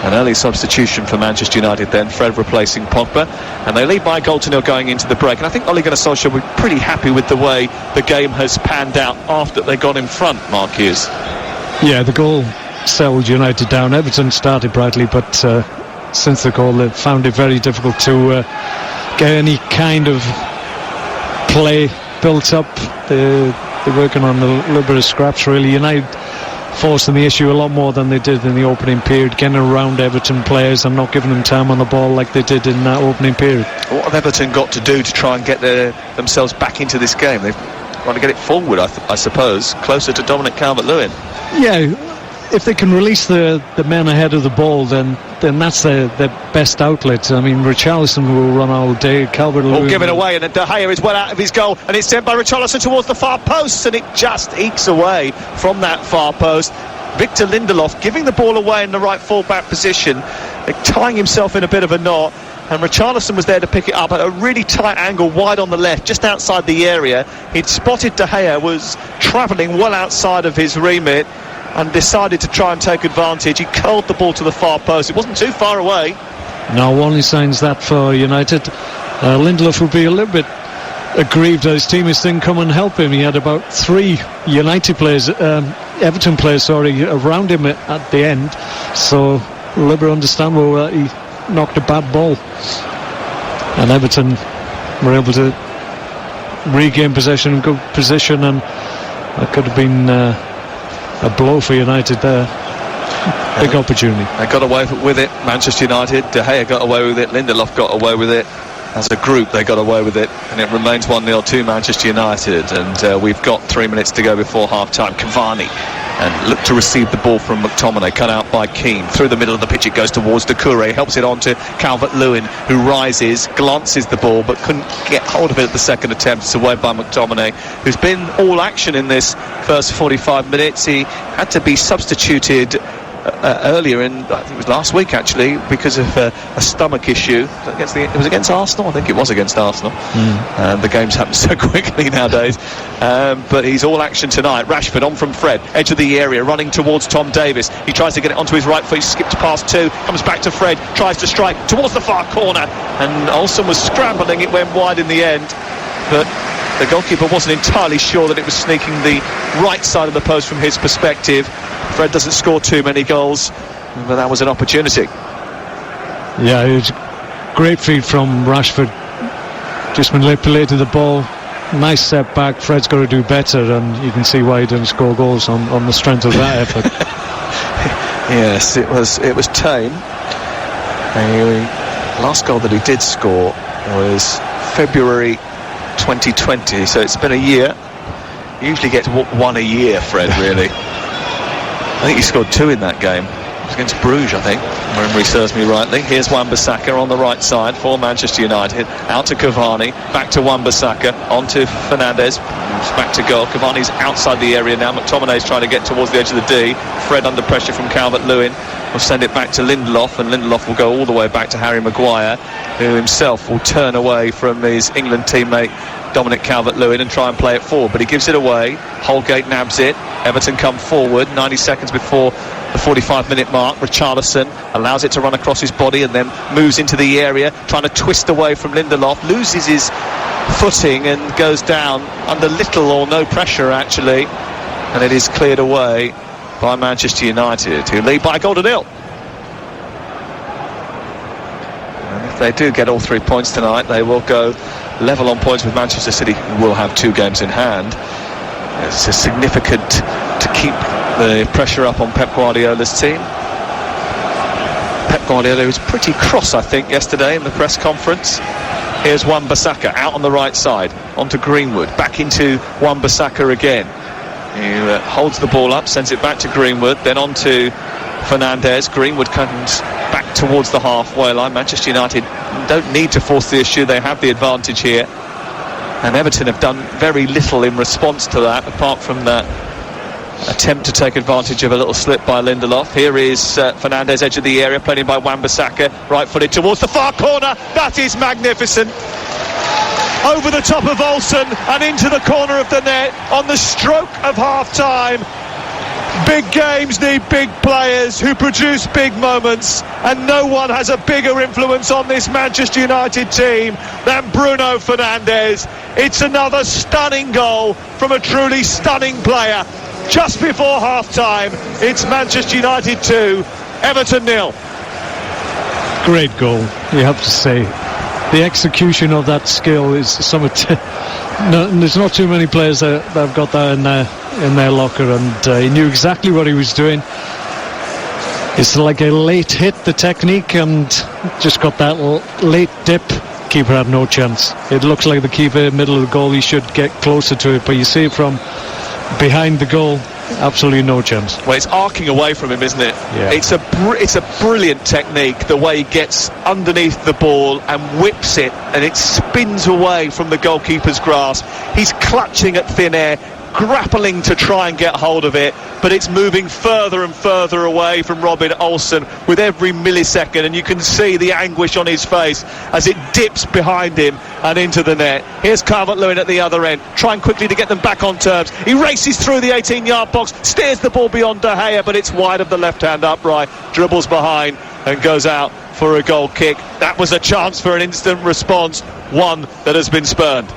Speaker 1: An early substitution for Manchester United then, Fred replacing Pogba, and they lead by a goal to nil going into the break. And I think Ole Gunnar Solskjaer will be pretty happy with the way the game has panned out after they got in front, Mark Hughes.
Speaker 2: Yeah, the goal settled United down. Everton started brightly, but since the goal they've found it very difficult to get any kind of play built up. They're working on a little bit of scraps, really. United forcing the issue a lot more than they did in the opening period, getting around Everton players and not giving them time on the ball like they did in that opening period. What
Speaker 1: have Everton got to do to try and get themselves back into this game? They've got to get it forward, I suppose, closer to Dominic Calvert-Lewin.
Speaker 2: Yeah, if they can release the men ahead of the ball, then that's their best outlet. I mean, Richarlison will run all day. Calvert-Lewin
Speaker 1: all given away, and De Gea is well out of his goal, and it's sent by Richarlison towards the far post, and it just ekes away from that far post. Victor Lindelof giving the ball away in the right full-back position, tying himself in a bit of a knot, and Richarlison was there to pick it up at a really tight angle, wide on the left, just outside the area. He'd spotted De Gea, was travelling well outside of his remit, and decided to try and take advantage. He curled the ball to the far post. It wasn't too far away.
Speaker 2: No warning signs that for United. Lindelof will be a little bit aggrieved that his teammates didn't come and help him. He had about 3 United players, Everton players, around him at the end. So a little bit understandable that he knocked a bad ball. And Everton were able to regain possession in good position, and that could have been a blow for United there. Big opportunity.
Speaker 1: They got away with it, Manchester United. De Gea got away with it, Lindelof got away with it. As a group they got away with it, and it remains 1-0 to Manchester United, and we've got 3 minutes to go before half-time. Cavani and look to receive the ball from McTominay, cut out by Keane. Through the middle of the pitch it goes towards Doucouré, helps it on to Calvert-Lewin, who rises, glances the ball, but couldn't get hold of it at the second attempt. It's away by McTominay, who's been all action in this first 45 minutes. He had to be substituted earlier in, I think it was last week actually, because of a stomach issue. It was against Arsenal. I think it was against Arsenal. The games happen so quickly nowadays. But he's all action tonight. Rashford on from Fred, edge of the area, running towards Tom Davies. He tries to get it onto his right foot. He skipped past 2, comes back to Fred, tries to strike towards the far corner, and Olsen was scrambling. It went wide in the end, but the goalkeeper wasn't entirely sure that it was sneaking the right side of the post from his perspective. Fred doesn't score too many goals, but that was an opportunity.
Speaker 2: Yeah, it was a great feed from Rashford. Just manipulated the ball. Nice setback. Fred's got to do better, and you can see why he didn't score goals on the strength of that effort.
Speaker 1: Yes, it was tame. last goal that he did score was February 2020, so it's been a year. He usually gets one a year, Fred, really. I think he scored 2 in that game. It was against Bruges, I think, if memory serves me rightly. Here's Wan-Bissaka on the right side for Manchester United. Out to Cavani, back to Wan-Bissaka, on to Fernandes, back to goal. Cavani's outside the area now. McTominay's trying to get towards the edge of the D. Fred under pressure from Calvert-Lewin. Will send it back to Lindelof, and Lindelof will go all the way back to Harry Maguire, who himself will turn away from his England teammate Dominic Calvert-Lewin and try and play it forward, but he gives it away. Holgate nabs it. Everton come forward 90 seconds before the 45-minute mark. Richarlison allows it to run across his body and then moves into the area, trying to twist away from Lindelof, loses his footing and goes down under little or no pressure, actually, and it is cleared away by Manchester United, who lead by a goal to nil. And if they do get all 3 points tonight, they will go level on points with Manchester City, who will have 2 games in hand. It's significant to keep the pressure up on Pep Guardiola's team. Pep Guardiola was pretty cross, I think, yesterday in the press conference. Here's Wan-Bissaka out on the right side, onto Greenwood, back into Wan-Bissaka again. He holds the ball up, sends it back to Greenwood, then on to Fernandes. Greenwood comes back towards the halfway line. Manchester United don't need to force the issue, they have the advantage here. And Everton have done very little in response to that, apart from that attempt to take advantage of a little slip by Lindelof. Here is Fernandes, edge of the area, played in by Wan-Bissaka, right-footed towards the far corner. That is magnificent. Over the top of Olsen and into the corner of the net on the stroke of half-time. Big games need big players who produce big moments, and no one has a bigger influence on this Manchester United team than Bruno Fernandes. It's another stunning goal from a truly stunning player. Just before half-time, it's Manchester United 2, Everton 0.
Speaker 2: Great goal, you have to say. The execution of that skill is something. There's not too many players that have got that in their locker, and he knew exactly what he was doing. It's like a late hit, the technique, and just got that late dip. Keeper had no chance. It looks like the keeper, middle of the goal, he should get closer to it, but you see it from behind the goal, absolutely no chance.
Speaker 1: Well, it's arcing away from him, isn't it?
Speaker 2: Yeah.
Speaker 1: It's a brilliant technique, the way he gets underneath the ball and whips it, and it spins away from the goalkeeper's grasp. He's clutching at thin air, grappling to try and get hold of it, but it's moving further and further away from Robin Olsen with every millisecond, and you can see the anguish on his face as it dips behind him and into the net. Here's Calvert-Lewin at the other end, trying quickly to get them back on terms. He races through the 18-yard box, steers the ball beyond De Gea, but it's wide of the left-hand upright, dribbles behind and goes out for a goal kick. That was a chance for an instant response, one that has been spurned.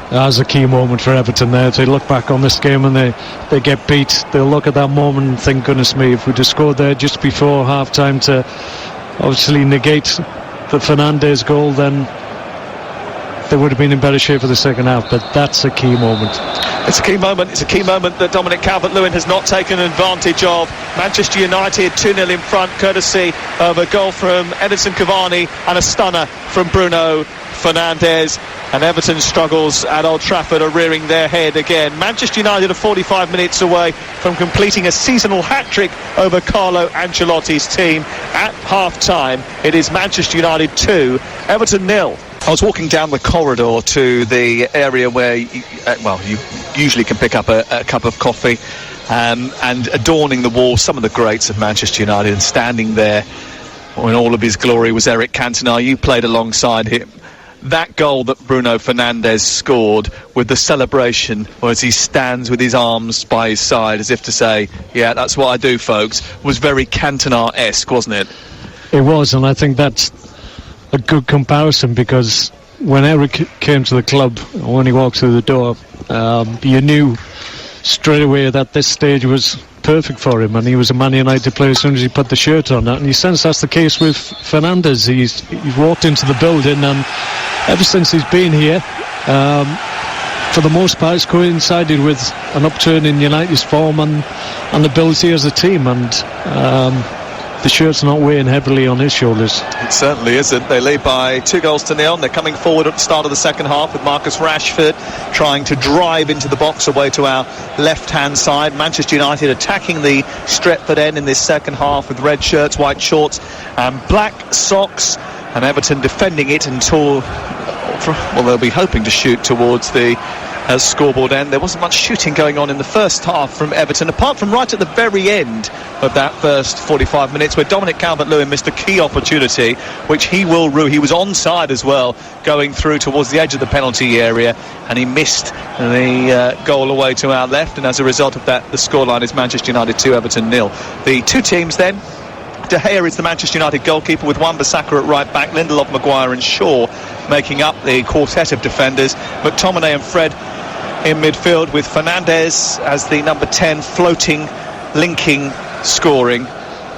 Speaker 2: That's a key moment for Everton there. They look back on this game and they get beat. They'll look at that moment and think, goodness me, if we'd have scored there just before half-time to obviously negate the Fernandes goal, then they would have been in better shape for the second half. But that's a key moment.
Speaker 1: It's a key moment. It's a key moment that Dominic Calvert-Lewin has not taken advantage of. Manchester United 2-0 in front, courtesy of a goal from Edinson Cavani and a stunner from Bruno Fernandes. And Everton's struggles at Old Trafford are rearing their head again. Manchester United are 45 minutes away from completing a seasonal hat-trick over Carlo Ancelotti's team. At half-time, it is Manchester United 2, Everton 0. I was walking down the corridor to the area where you usually can pick up a cup of coffee, and adorning the wall, some of the greats of Manchester United, and standing there in all of his glory was Eric Cantona. You played alongside him. That goal that Bruno Fernandes scored, with the celebration, or as he stands with his arms by his side as if to say, yeah, that's what I do, folks, was very Cantona-esque, wasn't it?
Speaker 2: It was, and I think that's a good comparison, because when Eric came to the club, when he walked through the door, you knew straight away that this stage was perfect for him, and he was a Man United player as soon as he put the shirt on. And you sense that's the case with Fernandes. He's walked into the building, and ever since he's been here, for the most part, it's coincided with an upturn in United's form and ability as a team. And the shirt's not weighing heavily on his shoulders.
Speaker 1: It certainly isn't. They lead by 2-0. They're coming forward at the start of the second half with Marcus Rashford trying to drive into the box away to our left-hand side. Manchester United attacking the Stretford end in this second half with red shirts, white shorts and black socks, and Everton defending it until, well, they'll be hoping to shoot towards the scoreboard end. There wasn't much shooting going on in the first half from Everton, apart from right at the very end of that first 45 minutes where Dominic Calvert-Lewin missed a key opportunity, which he will rue. He was onside as well, going through towards the edge of the penalty area, and he missed the goal away to our left, and as a result of that, the scoreline is Manchester United 2, Everton 0. The two teams then: De Gea is the Manchester United goalkeeper with Wan-Bissaka at right back, Lindelof, Maguire and Shaw making up the quartet of defenders. McTominay and Fred in midfield with Fernandes as the number 10 floating, linking, scoring,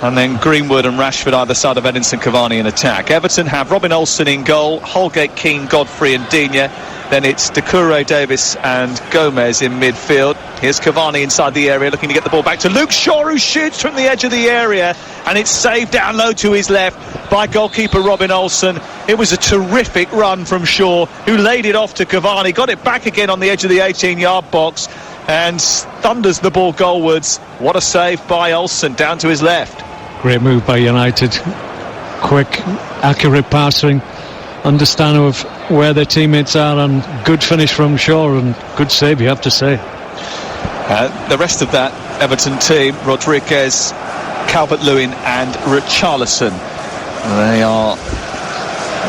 Speaker 1: and then Greenwood and Rashford either side of Edinson Cavani in attack. Everton have Robin Olsen in goal, Holgate, Keane, Godfrey and Digne. Then it's Doucouré, Davis and Gomez in midfield. Here's Cavani inside the area looking to get the ball back to Luke Shaw, who shoots from the edge of the area, and it's saved down low to his left by goalkeeper Robin Olsen. It was a terrific run from Shaw, who laid it off to Cavani, got it back again on the edge of the 18-yard box and thunders the ball goalwards. What a save by Olsen down to his left.
Speaker 2: Great move by United. Quick, accurate passing, understanding of where their teammates are, and good finish from Shaw, and good save, you have to say.
Speaker 1: The rest of that Everton team: Rodriguez, Calvert-Lewin and Richarlison. They are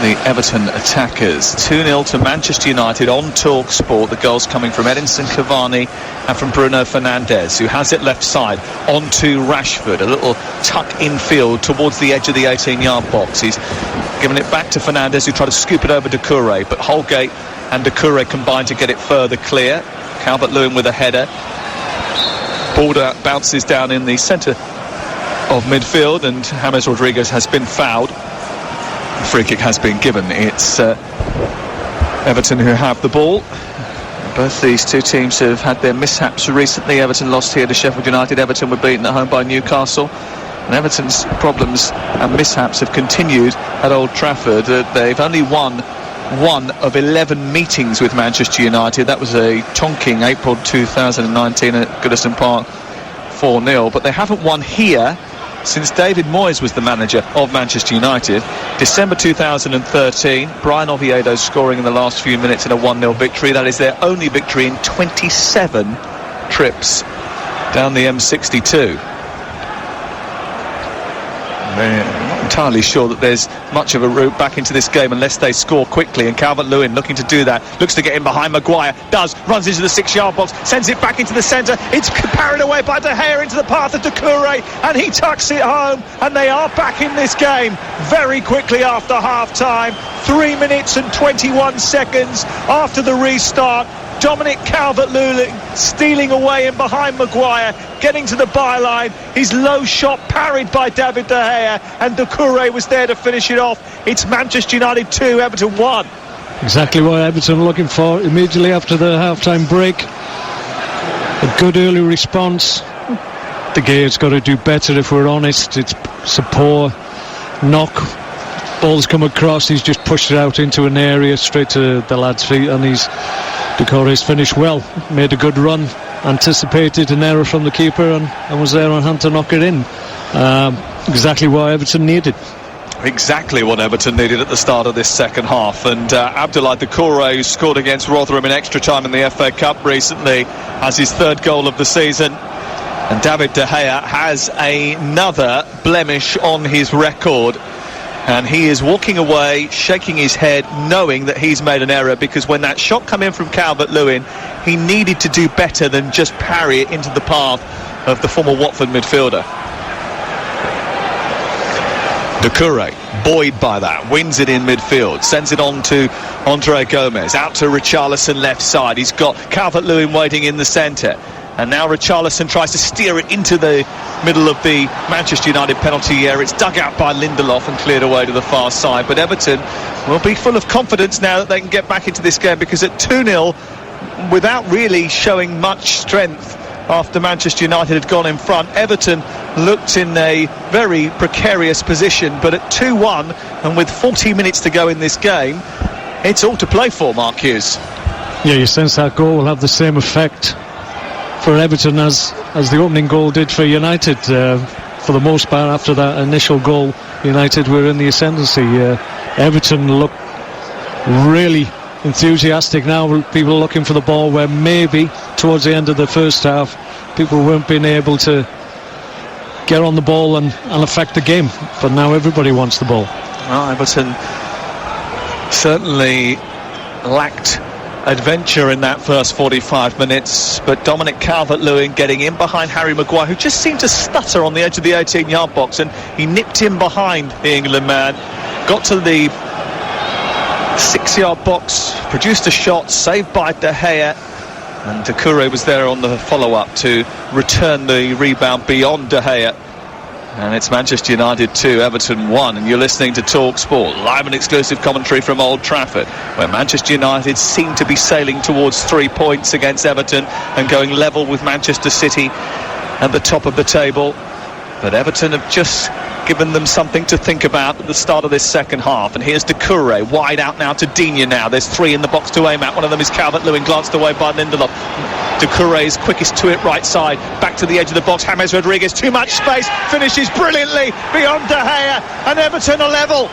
Speaker 1: the Everton attackers. 2-0 to Manchester United on Talk Sport. The goals coming from Edinson Cavani and from Bruno Fernandes, who has it left side onto Rashford, a little tuck infield towards the edge of the 18-yard box. He's given it back to Fernandes, who tried to scoop it over Doucouré, but Holgate and Doucouré combined to get it further clear. Calvert-Lewin with a header. Ball bounces down in the centre of midfield, and James Rodriguez has been fouled. The free kick has been given. It's Everton who have the ball. Both these two teams have had their mishaps recently. Everton lost here to Sheffield United. Everton were beaten at home by Newcastle. And Everton's problems and mishaps have continued at Old Trafford. They've only won one of 11 meetings with Manchester United. That was a Tonking April 2019 at Goodison Park, 4-0. But they haven't won here since David Moyes was the manager of Manchester United. December 2013, Brian Oviedo scoring in the last few minutes in a 1-0 victory. That is their only victory in 27 trips down the M62. They're not entirely sure that there's much of a route back into this game unless they score quickly, and Calvert-Lewin looking to do that, looks to get in behind Maguire, runs into the 6-yard box, sends it back into the centre. It's carried away by De Gea into the path of Doucouré, and he tucks it home, and they are back in this game very quickly after half-time. 3 minutes and 21 seconds after the restart. Dominic Calvert-Lewin stealing away in behind Maguire, getting to the byline. His low shot parried by David De Gea, and Doucouré was there to finish it off. It's Manchester United 2, Everton 1.
Speaker 2: Exactly what Everton are looking for immediately after the half-time break. A good early response. De Gea's got to do better, if we're honest. It's a poor knock. Ball's come across, he's just pushed it out into an area straight to the lad's feet, and Doucouré's finished well, made a good run, anticipated an error from the keeper, and was there on hand to knock it in. Exactly what Everton needed.
Speaker 1: Exactly what Everton needed at the start of this second half. And Abdoulaye Doucouré, who scored against Rotherham in extra time in the FA Cup recently, has his third goal of the season. And David De Gea has another blemish on his record. And he is walking away, shaking his head, knowing that he's made an error, because when that shot came in from Calvert-Lewin, he needed to do better than just parry it into the path of the former Watford midfielder. Doucouré, buoyed by that, wins it in midfield, sends it on to Andre Gomez, out to Richarlison left side. He's got Calvert-Lewin waiting in the centre. And now Richarlison tries to steer it into the middle of the Manchester United penalty area. It's dug out by Lindelof and cleared away to the far side. But Everton will be full of confidence now that they can get back into this game, because at 2-0, without really showing much strength after Manchester United had gone in front, Everton looked in a very precarious position, but at 2-1 and with 40 minutes to go in this game, it's all to play for, Mark Hughes.
Speaker 2: Yeah, you sense that goal will have the same effect for Everton as the opening goal did for United. For the most part, after that initial goal, United were in the ascendancy. Everton look really enthusiastic now. People looking for the ball, where maybe towards the end of the first half people weren't being able to get on the ball and affect the game, but now everybody wants the ball.
Speaker 1: Well, Everton certainly lacked adventure in that first 45 minutes, but Dominic Calvert-Lewin getting in behind Harry Maguire, who just seemed to stutter on the edge of the 18-yard box, and he nipped in behind the England man, got to the 6-yard box, produced a shot, saved by De Gea, and Doucouré was there on the follow-up to return the rebound beyond De Gea. And it's Manchester United 2, Everton 1, and you're listening to Talk Sport, live and exclusive commentary from Old Trafford, where Manchester United seem to be sailing towards 3 points against Everton and going level with Manchester City at the top of the table. But Everton have just given them something to think about at the start of this second half. And here's Doucouré, wide out now to Digne now. There's 3 in the box to aim at. One of them is Calvert-Lewin, glanced away by Lindelof. Doucouré's quickest to it, right side, back to the edge of the box. James Rodriguez, too much space, finishes brilliantly beyond De Gea, and Everton are level.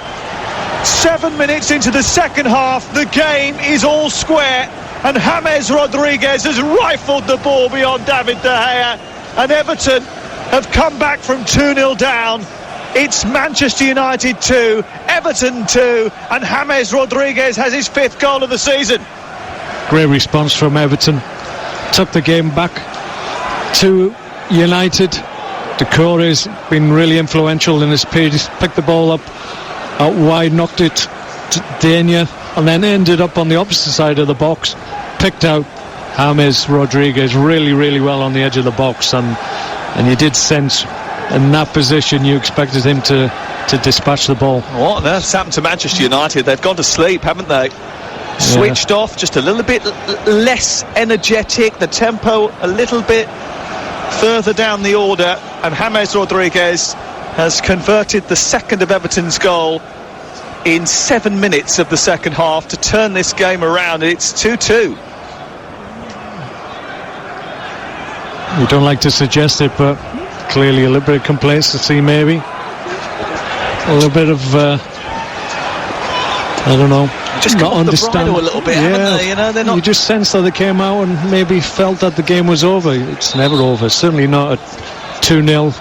Speaker 1: 7 minutes into the second half, the game is all square, and James Rodriguez has rifled the ball beyond David De Gea, and Everton have come back from 2-0 down. It's Manchester United 2, Everton 2, and James Rodriguez has his 5th goal of the season.
Speaker 2: Great response from Everton. Took the game back to United. Doucouré's been really influential in his pace. Picked the ball up out wide, knocked it to Digne, and then ended up on the opposite side of the box. Picked out James Rodriguez really, really well on the edge of the box, and you did sense in that position you expected him to dispatch the ball.
Speaker 1: What on earth's happened to Manchester United? They've gone to sleep, haven't they? Switched off, just a little bit less energetic, the tempo a little bit further down the order, and James Rodriguez has converted the second of Everton's goal in 7 minutes of the second half to turn this game around. It's 2-2.
Speaker 2: You don't like to suggest it, but clearly a little bit of complacency, maybe a little bit of I don't know,
Speaker 1: just
Speaker 2: not understand
Speaker 1: a little bit, haven't they? You know, they're not.
Speaker 2: You just sense that they came out and maybe felt that the game was over. It's never over. Certainly not at 2-0.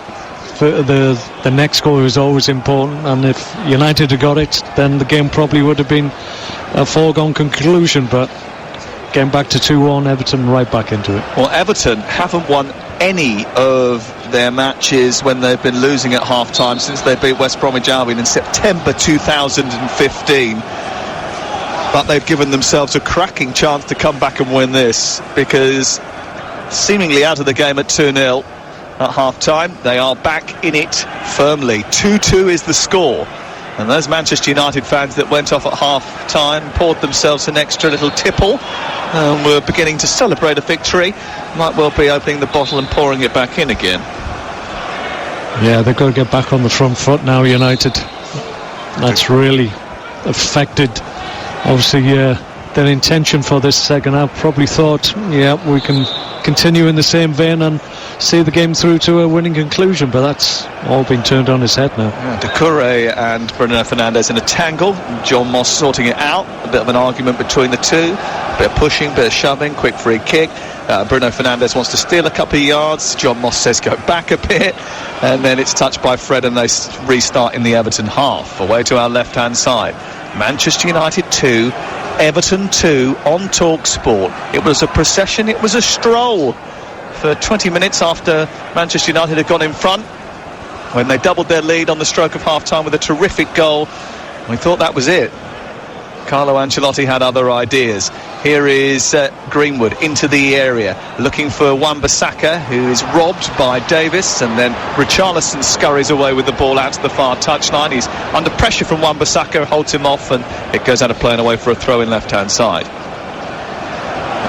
Speaker 2: The next goal is always important, and if United had got it, then the game probably would have been a foregone conclusion. But getting back to 2-1, Everton right back into it.
Speaker 1: Well, Everton haven't won any of their matches when they've been losing at half-time since they beat West Bromwich Albion in September 2015. But they've given themselves a cracking chance to come back and win this, because seemingly out of the game at 2-0 at half-time, they are back in it firmly. 2-2 is the score. And those Manchester United fans that went off at half-time, poured themselves an extra little tipple, and were beginning to celebrate a victory, might well be opening the bottle and pouring it back in again.
Speaker 2: Yeah, they've got to get back on the front foot now, United. That's really affected, obviously, their intention for this second half. Probably thought, yeah, we can continue in the same vein and see the game through to a winning conclusion, but that's all been turned on his head now.
Speaker 1: Yeah, Doucouré and Bruno Fernandes in a tangle, John Moss sorting it out, a bit of an argument between the two, a bit of pushing, bit of shoving, quick free kick. Bruno Fernandes wants to steal a couple of yards, John Moss says go back a bit, and then it's touched by Fred and they restart in the Everton half, away to our left hand side. Manchester United 2, Everton 2 on Talk Sport. It was a procession, it was a stroll for 20 minutes after Manchester United had gone in front, when they doubled their lead on the stroke of half-time with a terrific goal. We thought that was it. Carlo Ancelotti had other ideas. Here is Greenwood into the area, looking for Wan-Bissaka, who is robbed by Davis, and then Richarlison scurries away with the ball out to the far touchline. He's under pressure from Wan-Bissaka, holds him off, and it goes out of play and away for a throw in left-hand side.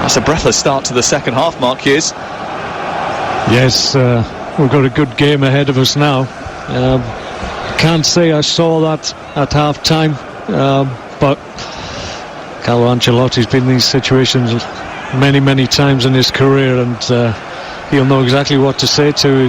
Speaker 1: That's a breathless start to the second half, Mark Hughes.
Speaker 2: Yes, we've got a good game ahead of us now. Can't say I saw that at half time, but Carlo Ancelotti's been in these situations many times in his career, and he'll know exactly what to say to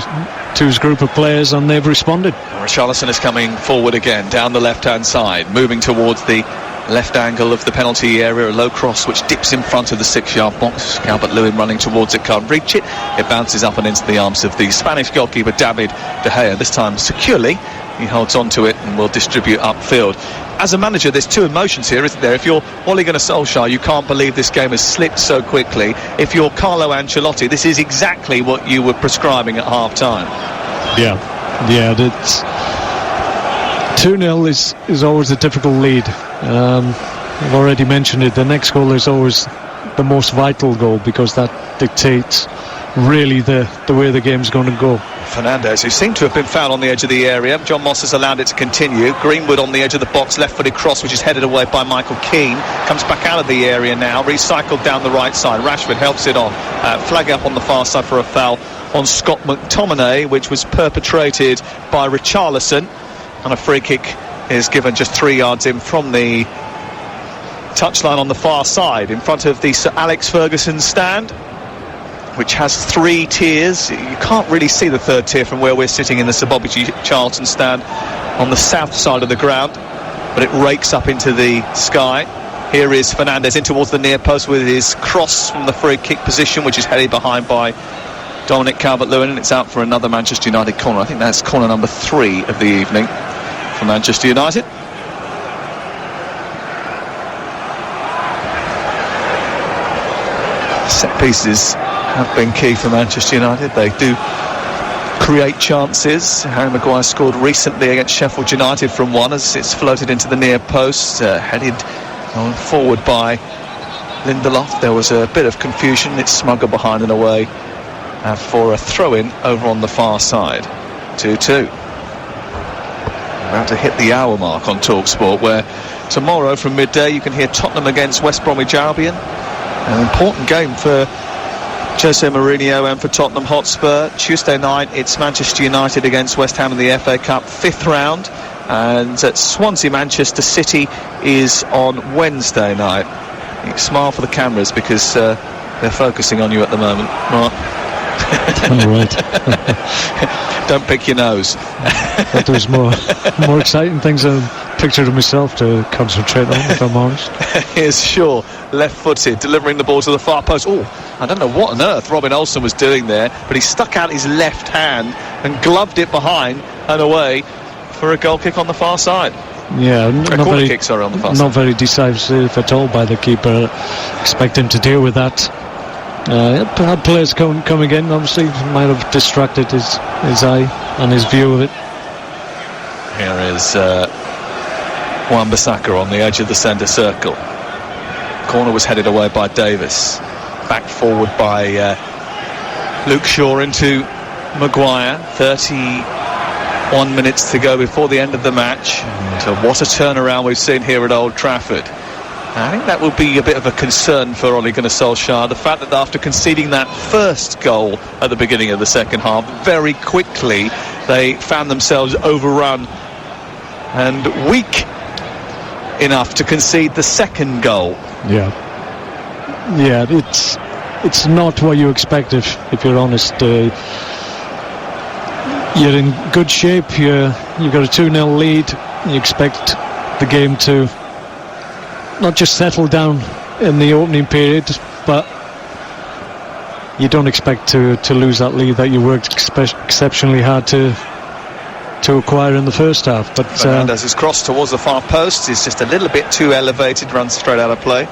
Speaker 2: his group of players, and they've responded.
Speaker 1: Richarlison is coming forward again down the left-hand side, moving towards the left angle of the penalty area, a low cross which dips in front of the 6-yard box. Calvert-Lewin running towards it, can't reach it. It bounces up and into the arms of the Spanish goalkeeper David De Gea, this time securely. He holds on to it and will distribute upfield. As a manager, there's two emotions here, isn't there? If you're Ole Gunnar Solskjaer, you can't believe this game has slipped so quickly. If you're Carlo Ancelotti, this is exactly what you were prescribing at half-time.
Speaker 2: Yeah, that's 2-0 is always a difficult lead. I've already mentioned it. The next goal is always the most vital goal, because that dictates really the way the game's going to go.
Speaker 1: Fernandes, who seemed to have been fouled on the edge of the area. John Moss has allowed it to continue. Greenwood on the edge of the box, left-footed cross, which is headed away by Michael Keane. Comes back out of the area now, recycled down the right side. Rashford helps it on. Flag up on the far side for a foul on Scott McTominay, which was perpetrated by Richarlison. And a free kick is given just 3 yards in from the touchline on the far side, in front of the Sir Alex Ferguson stand, which has 3 tiers. You can't really see the third tier from where we're sitting in the Sir Bobby Charlton stand on the south side of the ground, but it rakes up into the sky. Here is Fernandes in towards the near post with his cross from the free kick position, which is headed behind by Dominic Calvert-Lewin, and it's out for another Manchester United corner. I think that's corner number 3 of the evening for Manchester United. Set pieces have been key for Manchester United. They do create chances. Harry Maguire scored recently against Sheffield United from one, as it's floated into the near post, headed forward by Lindelof. There was a bit of confusion. It's smuggled behind and away for a throw-in over on the far side. 2-2. About to hit the hour mark on TalkSport, where tomorrow from midday you can hear Tottenham against West Bromwich Albion. An important game for Jose Mourinho and for Tottenham Hotspur. Tuesday night it's Manchester United against West Ham in the FA Cup 5th round, and at Swansea Manchester City is on Wednesday night. You smile for the cameras because they're focusing on you at the moment, Mark.
Speaker 2: All right.
Speaker 1: Don't pick your nose.
Speaker 2: But there's more exciting things than a picture of myself to concentrate on, if I'm honest.
Speaker 1: Here's Shaw, left-footed, delivering the ball to the far post. Oh, I don't know what on earth Robin Olsen was doing there, but he stuck out his left hand and gloved it behind and away for a goal kick on the far side.
Speaker 2: Yeah,
Speaker 1: on the far side.
Speaker 2: Not very decisive at all by the keeper. Expect him to deal with that. Had players come again, obviously might have distracted his eye and his view of it.
Speaker 1: Here is Wan-Bissaka on the edge of the centre circle. Corner was headed away by Davis. Back forward by Luke Shaw into Maguire. 31 minutes to go before the end of the match. So what a turnaround we've seen here at Old Trafford. I think that will be a bit of a concern for Ole Gunnar Solskjaer, the fact that after conceding that first goal at the beginning of the second half, very quickly they found themselves overrun and weak enough to concede the second goal.
Speaker 2: Yeah, it's not what you expect if you're honest. You're in good shape. You've got a 2-0 lead. You expect the game to not just settle down in the opening period, but you don't expect to lose that lead that you worked exceptionally hard to acquire in the first half. But
Speaker 1: Fernandes' cross towards the far post is just a little bit too elevated, runs straight out of play.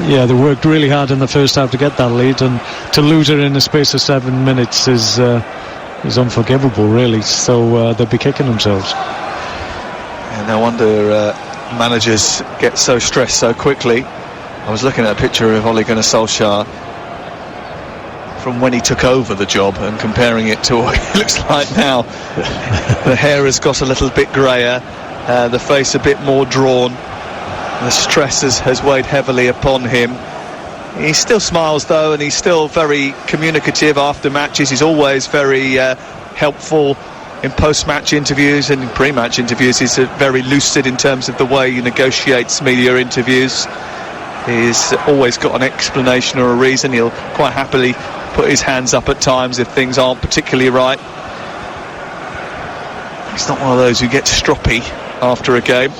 Speaker 2: Yeah, they worked really hard in the first half to get that lead, and to lose it in the space of 7 minutes is unforgivable, really. So they'll be kicking themselves.
Speaker 1: Yeah, no wonder managers get so stressed so quickly. I was looking at a picture of Ole Gunnar Solskjaer from when he took over the job and comparing it to what it looks like now. The hair has got a little bit greyer, the face a bit more drawn. The stress has weighed heavily upon him. He still smiles though, and he's still very communicative after matches. He's always very helpful in post-match interviews and in pre-match interviews. He's very lucid in terms of the way he negotiates media interviews. He's always got an explanation or a reason. He'll quite happily put his hands up at times if things aren't particularly right. He's not one of those who gets stroppy after a game.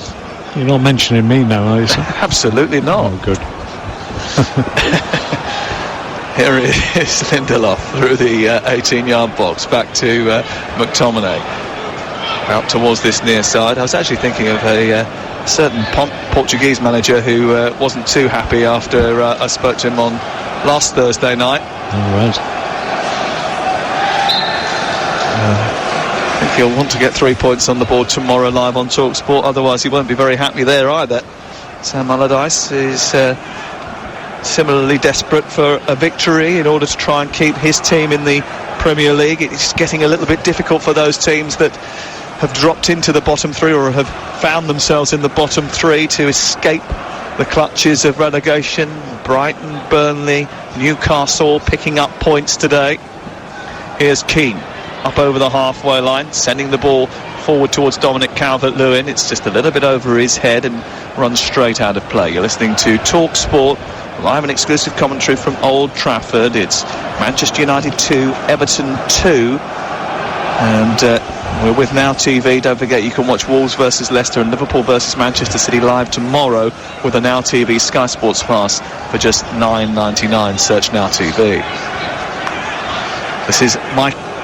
Speaker 2: You're not mentioning me now, are you, sir?
Speaker 1: Absolutely not.
Speaker 2: Oh, good.
Speaker 1: Here is Lindelof through the 18-yard box, back to McTominay. Out towards this near side. I was actually thinking of a certain Portuguese manager who wasn't too happy after I spoke to him on last Thursday night.
Speaker 2: All right.
Speaker 1: I think he'll want to get 3 points on the board tomorrow live on TalkSport, otherwise he won't be very happy there either. Sam Allardyce is similarly desperate for a victory in order to try and keep his team in the Premier League. It's getting a little bit difficult for those teams that have dropped into the bottom three or have found themselves in the bottom three to escape the clutches of relegation. Brighton, Burnley, Newcastle picking up points today. Here's Keane up over the halfway line, sending the ball forward towards Dominic Calvert-Lewin. It's just a little bit over his head and runs straight out of play. You're listening to TalkSport, live and exclusive commentary from Old Trafford. It's Manchester United 2, Everton 2. And we're with Now TV. Don't forget you can watch Wolves versus Leicester and Liverpool versus Manchester City live tomorrow with a Now TV Sky Sports Pass for just $9.99. Search Now TV. This is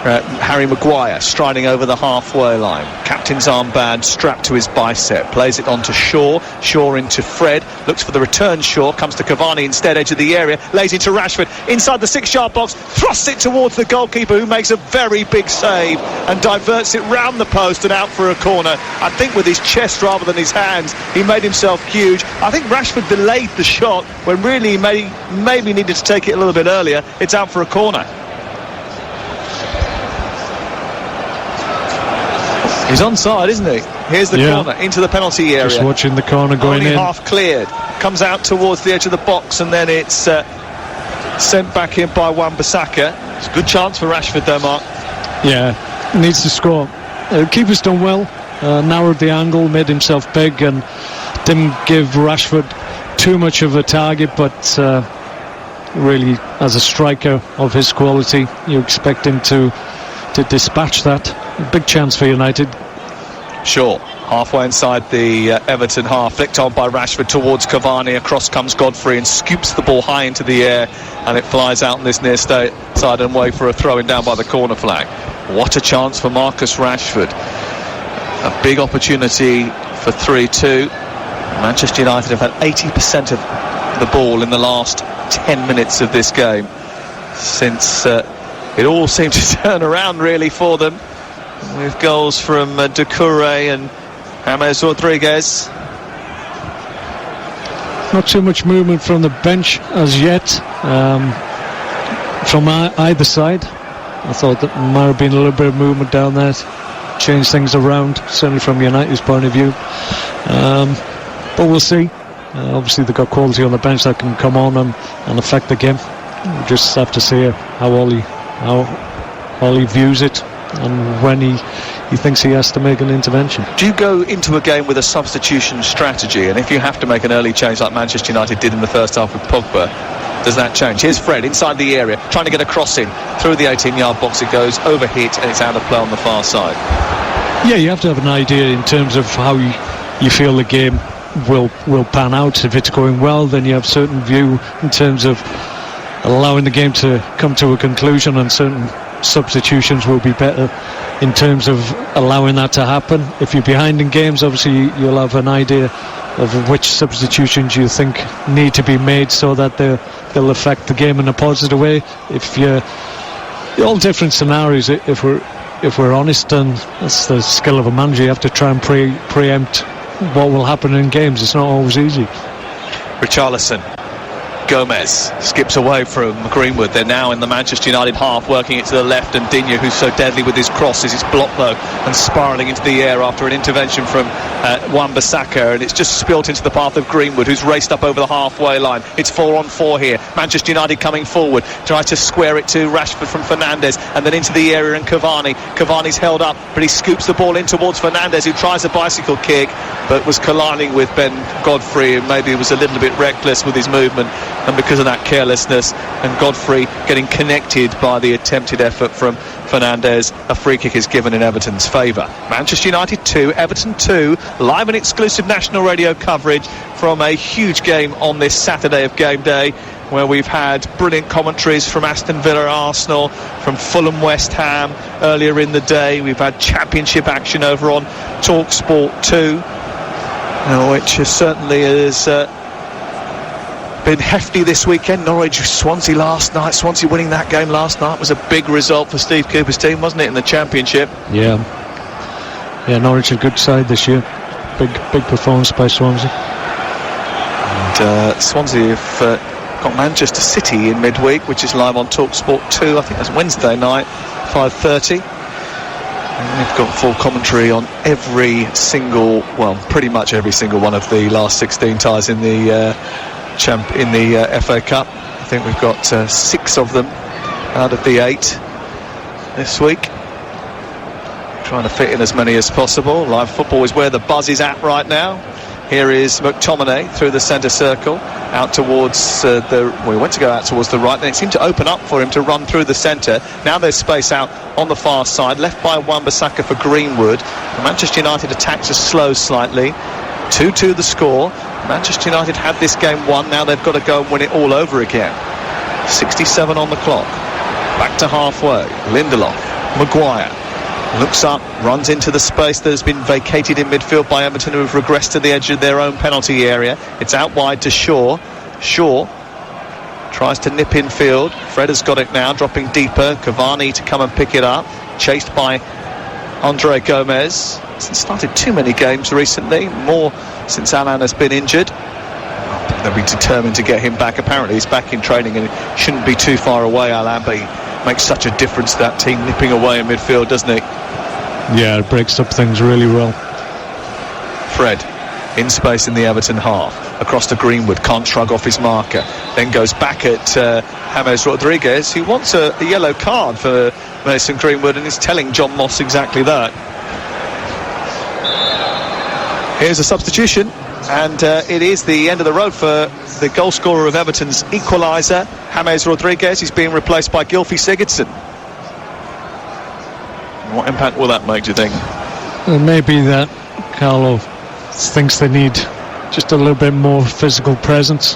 Speaker 1: Harry Maguire striding over the halfway line. Captain's armband strapped to his bicep. Plays it on to Shaw. Shaw into Fred. Looks for the return. Shaw comes to Cavani instead, edge of the area. Lays into Rashford. Inside the 6-yard box. Thrusts it towards the goalkeeper, who makes a very big save and diverts it round the post and out for a corner. I think with his chest rather than his hands, he made himself huge. I think Rashford delayed the shot when really he maybe needed to take it a little bit earlier. It's out for a corner. He's onside, isn't he? Here's the corner into the penalty area.
Speaker 2: Just watching the corner going
Speaker 1: only
Speaker 2: in.
Speaker 1: Half cleared. Comes out towards the edge of the box, and then it's sent back in by Wan-Bissaka. It's a good chance for Rashford though, Mark.
Speaker 2: Yeah, needs to score. Keeper's done well. Narrowed the angle, made himself big, and didn't give Rashford too much of a target, but really, as a striker of his quality, you expect him to dispatch that. Big chance for United.
Speaker 1: Sure. Halfway inside the Everton half, flicked on by Rashford towards Cavani. Across comes Godfrey and scoops the ball high into the air, and it flies out on this near side and way for a throw-in down by the corner flag. What a chance for Marcus Rashford. A big opportunity for 3-2. Manchester United have had 80% of the ball in the last 10 minutes of this game, since it all seemed to turn around really for them, with goals from Doucouré and James Rodriguez.
Speaker 2: Not too much movement from the bench as yet, from either side. I thought that might have been a little bit of movement down there, change things around, certainly from United's point of view. But we'll see. Obviously they've got quality on the bench that can come on and affect the game. We'll just have to see how Ollie views it, and when he thinks he has to make an intervention.
Speaker 1: Do you go into a game with a substitution strategy, and if you have to make an early change like Manchester United did in the first half with Pogba, does that change? Here's Fred inside the area, trying to get a cross in through the 18-yard box. It goes over hit and it's out of play on the far side.
Speaker 2: Yeah, you have to have an idea in terms of how you feel the game will pan out. If it's going well, then you have certain view in terms of allowing the game to come to a conclusion, and certain substitutions will be better in terms of allowing that to happen. If you're behind in games, obviously you'll have an idea of which substitutions you think need to be made so that they'll affect the game in a positive way. If you're all different scenarios, if we're honest, and that's the skill of a manager. You have to try and preempt what will happen in games. It's not always easy.
Speaker 1: Richarlison Gomez skips away from Greenwood. They're now in the Manchester United half, working it to the left, and Digne, who's so deadly with his crosses, is blocked though and spiralling into the air after an intervention from Wan-Bissaka, and it's just spilt into the path of Greenwood, who's raced up over the halfway line. It's 4-on-4 here. Manchester United coming forward, tries to square it to Rashford from Fernandes, and then into the area, and Cavani's held up, but he scoops the ball in towards Fernandes, who tries a bicycle kick but was colliding with Ben Godfrey, and maybe was a little bit reckless with his movement, and because of that carelessness, and Godfrey getting connected by the attempted effort from Fernandes, a free kick is given in Everton's favour. Manchester United 2, Everton 2, live and exclusive national radio coverage from a huge game on this Saturday of game day, where we've had brilliant commentaries from Aston Villa, Arsenal, from Fulham, West Ham earlier in the day. We've had championship action over on Talk Sport 2, which certainly has been hefty this weekend. Norwich, Swansea last night. Swansea winning that game last night was a big result for Steve Cooper's team, wasn't it, in the championship?
Speaker 2: Yeah, Norwich a good side this year. Big performance by Swansea.
Speaker 1: And Swansea have got Manchester City in midweek, which is live on Talk Sport 2. I think that's Wednesday night, 5:30. And we've got full commentary on pretty much every single one of the last 16 ties in the FA Cup. I think we've got 6 of them out of the 8 this week. Trying to fit in as many as possible. Live football is where the buzz is at right now. Here is McTominay through the centre circle, out towards he went to go out towards the right, then it seemed to open up for him to run through the centre. Now there's space out on the far side, left by Wan-Bissaka for Greenwood. Manchester United attacks are slow slightly. 2-2 the score. Manchester United had this game won, now they've got to go and win it all over again. 67 on the clock. Back to halfway. Lindelof, Maguire looks up, runs into the space that has been vacated in midfield by Everton, who have regressed to the edge of their own penalty area. It's out wide to Shaw. Shaw tries to nip in field. Fred has got it now, dropping deeper. Cavani to come and pick it up, chased by Andre Gomez. Hasn't started too many games recently, more since Alan has been injured. They'll be determined to get him back. Apparently he's back in training and it shouldn't be too far away, Alan, but he makes such a difference to that team nipping away in midfield, doesn't he?
Speaker 2: Yeah, it breaks up things really well.
Speaker 1: Fred in space in the Everton half, across to Greenwood, can't shrug off his marker, then goes back at James Rodriguez, who wants a yellow card for Mason Greenwood, and is telling John Moss exactly that. Here's a substitution, and it is the end of the road for the goal scorer of Everton's equaliser, James Rodriguez. He's being replaced by Gylfi Sigurdsson. What impact will that make, do you think?
Speaker 2: Well, maybe that Carlo thinks they need just a little bit more physical presence.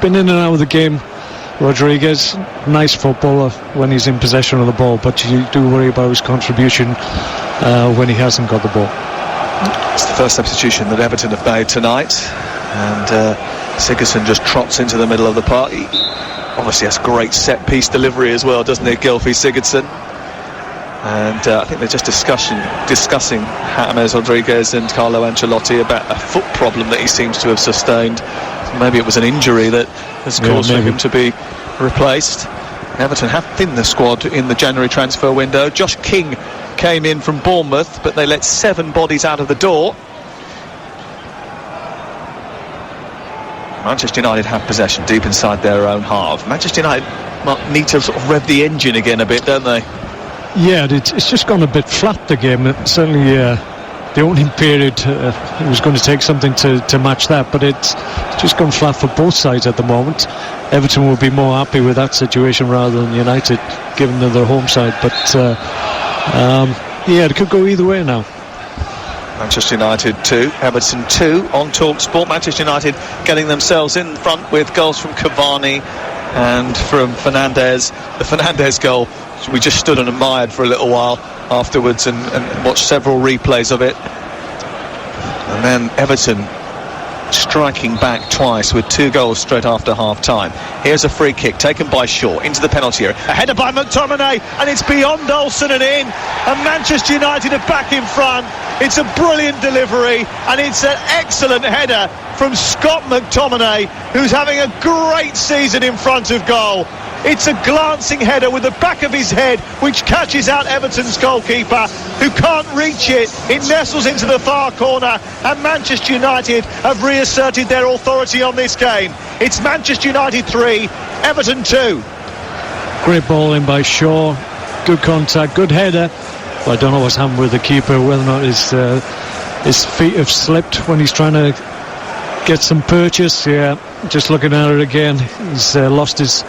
Speaker 2: Been in and out of the game, Rodriguez, nice footballer when he's in possession of the ball, but you do worry about his contribution when he hasn't got the ball.
Speaker 1: It's the first substitution that Everton have made tonight, and Sigurdsson just trots into the middle of the park. He obviously has great set-piece delivery as well, doesn't he, Gylfi Sigurdsson? And I think they're just discussing James Rodriguez and Carlo Ancelotti about a foot problem that he seems to have sustained. Maybe it was an injury that has caused for him to be replaced. Everton have thinned the squad in the January transfer window. Josh King came in from Bournemouth, but they let 7 bodies out of the door. Manchester United have possession deep inside their own half. Manchester United need to sort of rev the engine again a bit, don't they?
Speaker 2: Yeah, it's just gone a bit flat, the game. Certainly the opening period, it was going to take something to match that, but it's just gone flat for both sides at the moment. Everton will be more happy with that situation rather than United, given that they're home side, but it could go either way now.
Speaker 1: Manchester United 2, Everton 2 on Talk Sport. Manchester United getting themselves in front with goals from Cavani and from Fernandes. The Fernandes goal, we just stood and admired for a little while afterwards and watched several replays of it. And then Everton striking back twice with 2 goals straight after half-time. Here's a free kick taken by Shaw into the penalty area. A header by McTominay, and it's beyond Olsen and in. And Manchester United are back in front. It's a brilliant delivery, and it's an excellent header from Scott McTominay, who's having a great season in front of goal. It's a glancing header with the back of his head, which catches out Everton's goalkeeper, who can't reach it. It nestles into the far corner, and Manchester United have reasserted their authority on this game. It's Manchester United 3, Everton 2.
Speaker 2: Great ball in by Shaw, good contact, good header. Well, I don't know what's happened with the keeper, whether or not his feet have slipped when he's trying to get some purchase. Yeah, just looking at it again, he's lost his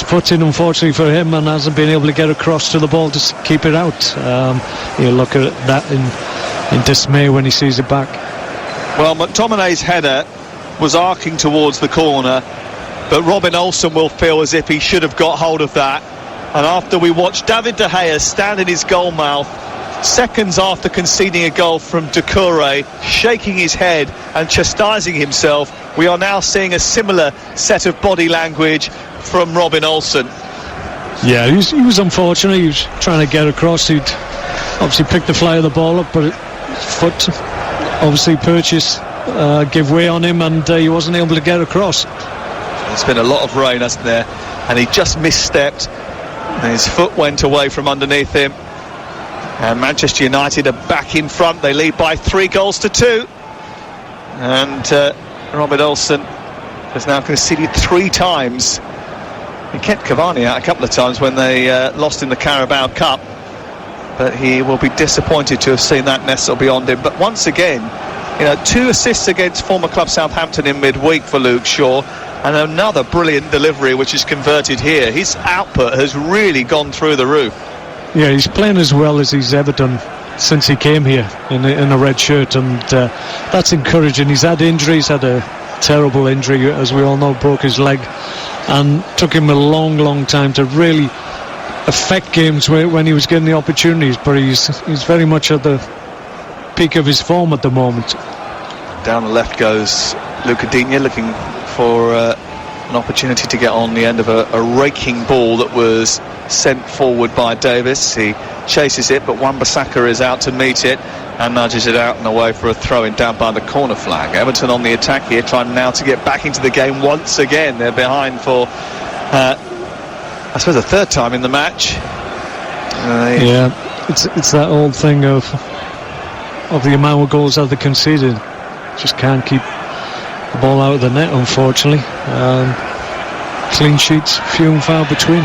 Speaker 2: footing, unfortunately for him, and hasn't been able to get across to the ball to keep it out. You look at that in dismay when he sees it back.
Speaker 1: Well, McTominay's header was arcing towards the corner, but Robin Olsen will feel as if he should have got hold of that. And after we watched David De Gea stand in his goal mouth seconds after conceding a goal from Doucouré, shaking his head and chastising himself, we are now seeing a similar set of body language from Robin Olsen.
Speaker 2: Yeah, he was unfortunate. He was trying to get across. He'd obviously picked the fly of the ball up, but his foot obviously give way on him, and he wasn't able to get across.
Speaker 1: There's been a lot of rain, hasn't there? And he just misstepped, and his foot went away from underneath him. And Manchester United are back in front. They lead by 3-2. And Robin Olsen has now conceded 3 times. He kept Cavani out a couple of times when they lost in the Carabao Cup, but he will be disappointed to have seen that nestle beyond him. But once again, 2 assists against former club Southampton in midweek for Luke Shaw, and another brilliant delivery which is converted here. His output has really gone through the roof.
Speaker 2: Yeah, he's playing as well as he's ever done since he came here in a red shirt, and that's encouraging. He's had injuries, had a terrible injury, as we all know, broke his leg, and took him a long time to really affect games when he was getting the opportunities, but he's very much at the peak of his form at the moment.
Speaker 1: Down the left goes Luca Digne, looking for an opportunity to get on the end of a raking ball that was sent forward by Davis. He chases it, but Wan-Bissaka is out to meet it and nudges it out and away for a throw-in down by the corner flag. Everton on the attack here, trying now to get back into the game once again. They're behind for I suppose the 3rd time in the match.
Speaker 2: Yeah, it's that old thing of the amount of goals that they conceded. Just can't keep the ball out of the net, unfortunately. Clean sheets few and far between.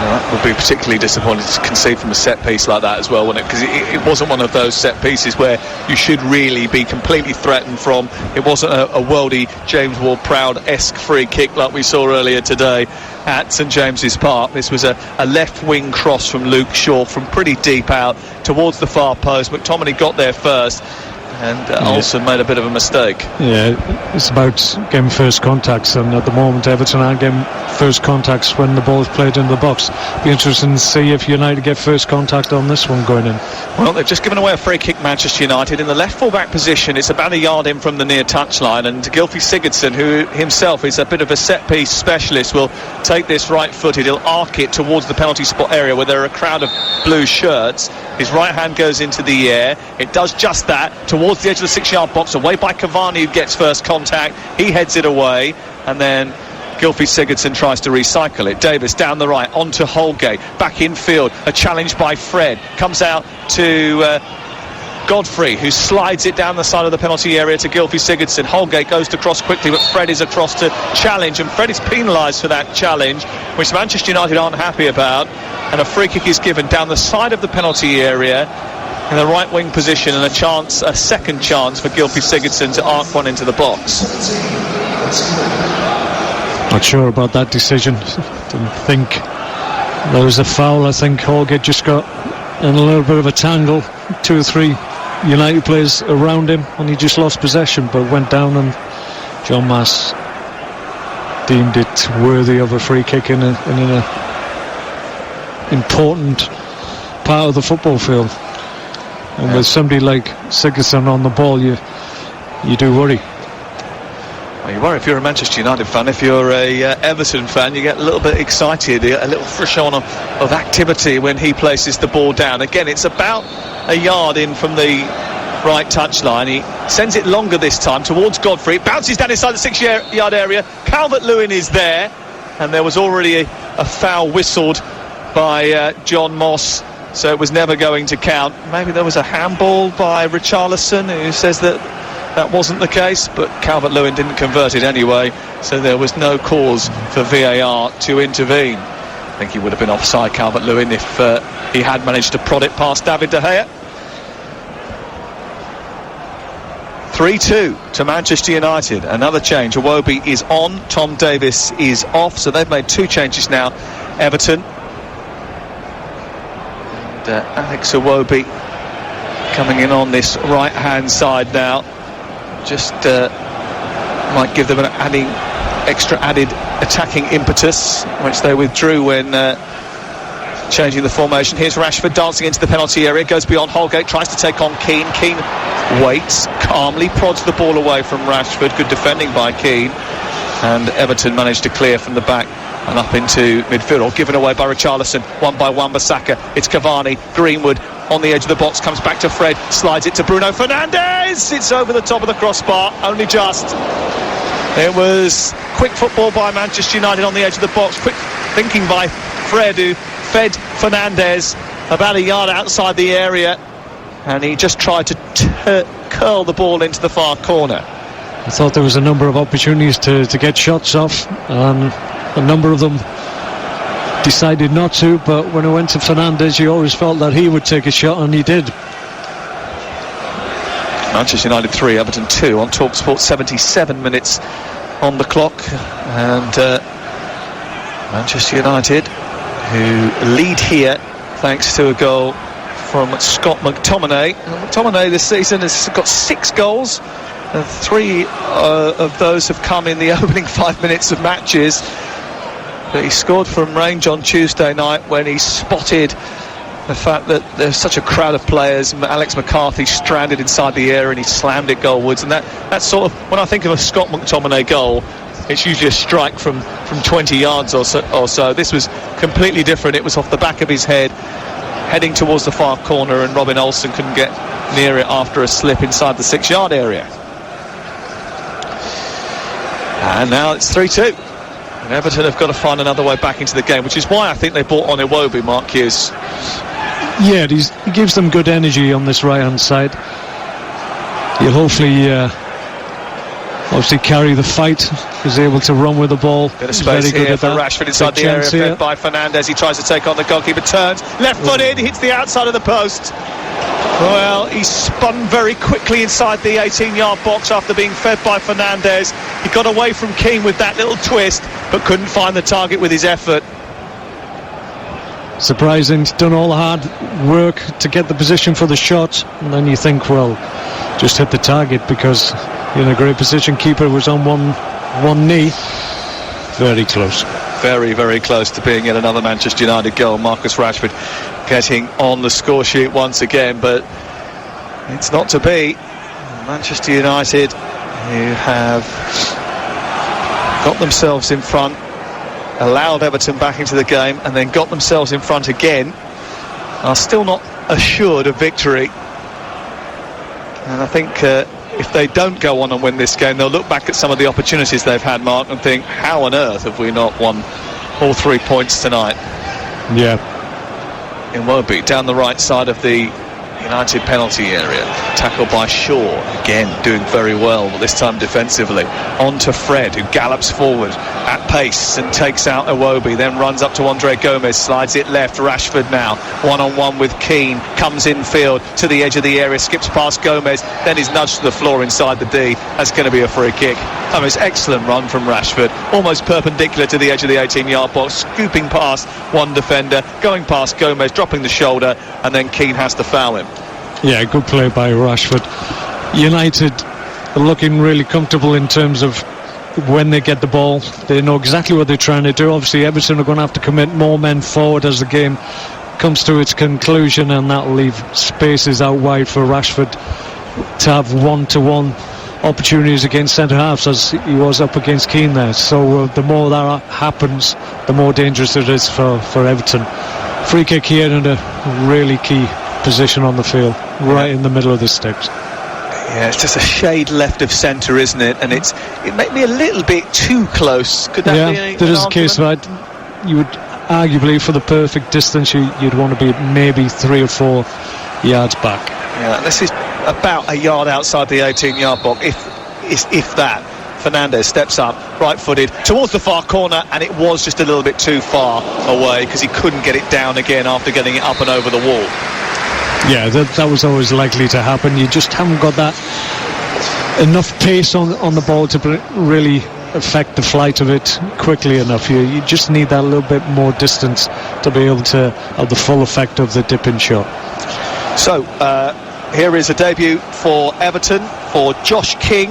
Speaker 1: That would be particularly disappointing to concede from a set piece like that as well, wouldn't it? Because it wasn't one of those set pieces where you should really be completely threatened from. It wasn't a worldy James Ward-Prowse-esque free kick like we saw earlier today at St James's Park. This was a left wing cross from Luke Shaw from pretty deep out towards the far post. McTominay got there first, and Olsen made a bit of a mistake.
Speaker 2: Yeah, it's about getting first contacts, and at the moment Everton aren't getting first contacts when the ball is played into the box. Be interesting to see if United get first contact on this one going in.
Speaker 1: Well, they've just given away a free kick, Manchester United, in the left full-back position. It's about a yard in from the near touchline, and Gylfi Sigurdsson, who himself is a bit of a set-piece specialist, will take this right-footed. He'll arc it towards the penalty spot area where there are a crowd of blue shirts. His right hand goes into the air. It does just that, towards the edge of the 6-yard box, away by Cavani, who gets first contact. He heads it away, and then Gylfi Sigurdsson tries to recycle it. Davis down the right, onto Holgate, back in field. A challenge by Fred. Comes out to Godfrey, who slides it down the side of the penalty area to Gylfi Sigurdsson. Holgate goes to cross quickly, but Fred is across to challenge, and Fred is penalised for that challenge, which Manchester United aren't happy about. And a free kick is given down the side of the penalty area in the right wing position, and a second chance for Gylfi Sigurdsson to arc one into the box.
Speaker 2: Not sure about that decision. Didn't think there was a foul. I think Holgate just got in a little bit of a tangle. 2 or 3 United players around him, and he just lost possession, but went down, and John Mass deemed it worthy of a free kick in an important part of the football field. And with somebody like Sigurdsson on the ball, you do worry.
Speaker 1: Well, you worry if you're a Manchester United fan. If you're a Everton fan, you get a little bit excited, a little frisson of activity when he places the ball down. Again, it's about a yard in from the right touchline. He sends it longer this time towards Godfrey. It bounces down inside the 6-yard area. Calvert-Lewin is there, and there was already a foul whistled by John Moss, so it was never going to count. Maybe there was a handball by Richarlison, who says that wasn't the case, but Calvert-Lewin didn't convert it anyway, so there was no cause for VAR to intervene. I think he would have been offside, Calvert-Lewin, if he had managed to prod it past David De Gea. 3-2 to Manchester United. Another change. Iwobi is on, Tom Davies is off, so they've made 2 changes now, Everton. And Alex Iwobi coming in on this right-hand side now. Just might give them an extra added attacking impetus, which they withdrew when changing the formation. Here's Rashford dancing into the penalty area, goes beyond Holgate, tries to take on Keane. Keane waits calmly, prods the ball away from Rashford. Good defending by Keane, and Everton managed to clear from the back and up into midfield, or given away by Richarlison. One by Wan-Bissaka. It's Cavani. Greenwood on the edge of the box, comes back to Fred, slides it to Bruno Fernandes. It's over the top of the crossbar, only just. It was quick football by Manchester United on the edge of the box, quick thinking by Fred, who fed Fernandes about a yard outside the area, and he just tried to curl the ball into the far corner.
Speaker 2: I thought there was a number of opportunities to get shots off, a number of them decided not to, but when it went to Fernandes, you always felt that he would take a shot, and he did.
Speaker 1: Manchester United 3, Everton 2 on TalkSport. 77 minutes on the clock, and Manchester United, who lead here thanks to a goal from Scott McTominay. McTominay this season has got 6 goals, and 3 of those have come in the opening 5 minutes of matches. But he scored from range on Tuesday night when he spotted the fact that there's such a crowd of players. Alex McCarthy stranded inside the area, and he slammed it goalwards. And that's sort of, when I think of a Scott McTominay goal, it's usually a strike from 20 yards or so. This was completely different. It was off the back of his head, heading towards the far corner, and Robin Olsen couldn't get near it after a slip inside the 6-yard area. And now it's 3-2. And Everton have got to find another way back into the game, which is why I think they brought on Iwobi, Mark Hughes.
Speaker 2: Yeah, he gives them good energy on this right-hand side. He'll hopefully obviously carry the fight. He's able to run with the ball.
Speaker 1: Bit of space here for Rashford inside the area, fed by Fernandes. He tries to take on the goalkeeper, turns left-footed, hits the outside of the post. Well, he spun very quickly inside the 18-yard box after being fed by Fernandes. He got away from Keane with that little twist, but couldn't find the target with his effort.
Speaker 2: Surprising. He's done all the hard work to get the position for the shot, and then you think, well, just hit the target, because in a great position. Keeper was on one knee. Very close.
Speaker 1: Very, very close to being yet another Manchester United goal. Marcus Rashford getting on the score sheet once again, but it's not to be. Manchester United, who have got themselves in front, allowed Everton back into the game, and then got themselves in front again, are still not assured of victory. And I think if they don't go on and win this game, they'll look back at some of the opportunities they've had, Mark, and think, how on earth have we not won all 3 points tonight?
Speaker 2: Yeah.
Speaker 1: Iwobi down the right side of the United penalty area, tackled by Shaw, again doing very well, but this time defensively. On to Fred, who gallops forward at pace and takes out Iwobi, then runs up to Andre Gomez, slides it left. Rashford now one-on-one with Keane, comes infield to the edge of the area, skips past Gomez, then is nudged to the floor inside the D. That's going to be a free kick. Oh, it's excellent run from Rashford, almost perpendicular to the edge of the 18-yard box, scooping past one defender, going past Gomez, dropping the shoulder, and then Keane has to foul him.
Speaker 2: Yeah, good play by Rashford. United are looking really comfortable in terms of when they get the ball. They know exactly what they're trying to do. Obviously, Everton are going to have to commit more men forward as the game comes to its conclusion, and that'll leave spaces out wide for Rashford to have one-to-one opportunities against centre-halves, as he was up against Keane there. So the more that happens, the more dangerous it is for Everton. Free kick here, and a really key position on the field, right in the middle of the sticks.
Speaker 1: Yeah, it's just a shade left of centre, isn't it? And it made me a little bit too close. Could that be
Speaker 2: there is a case of it. You would arguably, for the perfect distance, you'd want to be maybe 3 or 4 yards back.
Speaker 1: Yeah, this is about a yard outside the 18-yard box, if that. Fernandez steps up, right-footed, towards the far corner, and it was just a little bit too far away because he couldn't get it down again after getting it up and over the wall.
Speaker 2: Yeah, that was always likely to happen. You just haven't got that enough pace on the ball to really affect the flight of it quickly enough. You just need that little bit more distance to be able to have the full effect of the dip-in shot.
Speaker 1: So, here is a debut for Everton, for Josh King,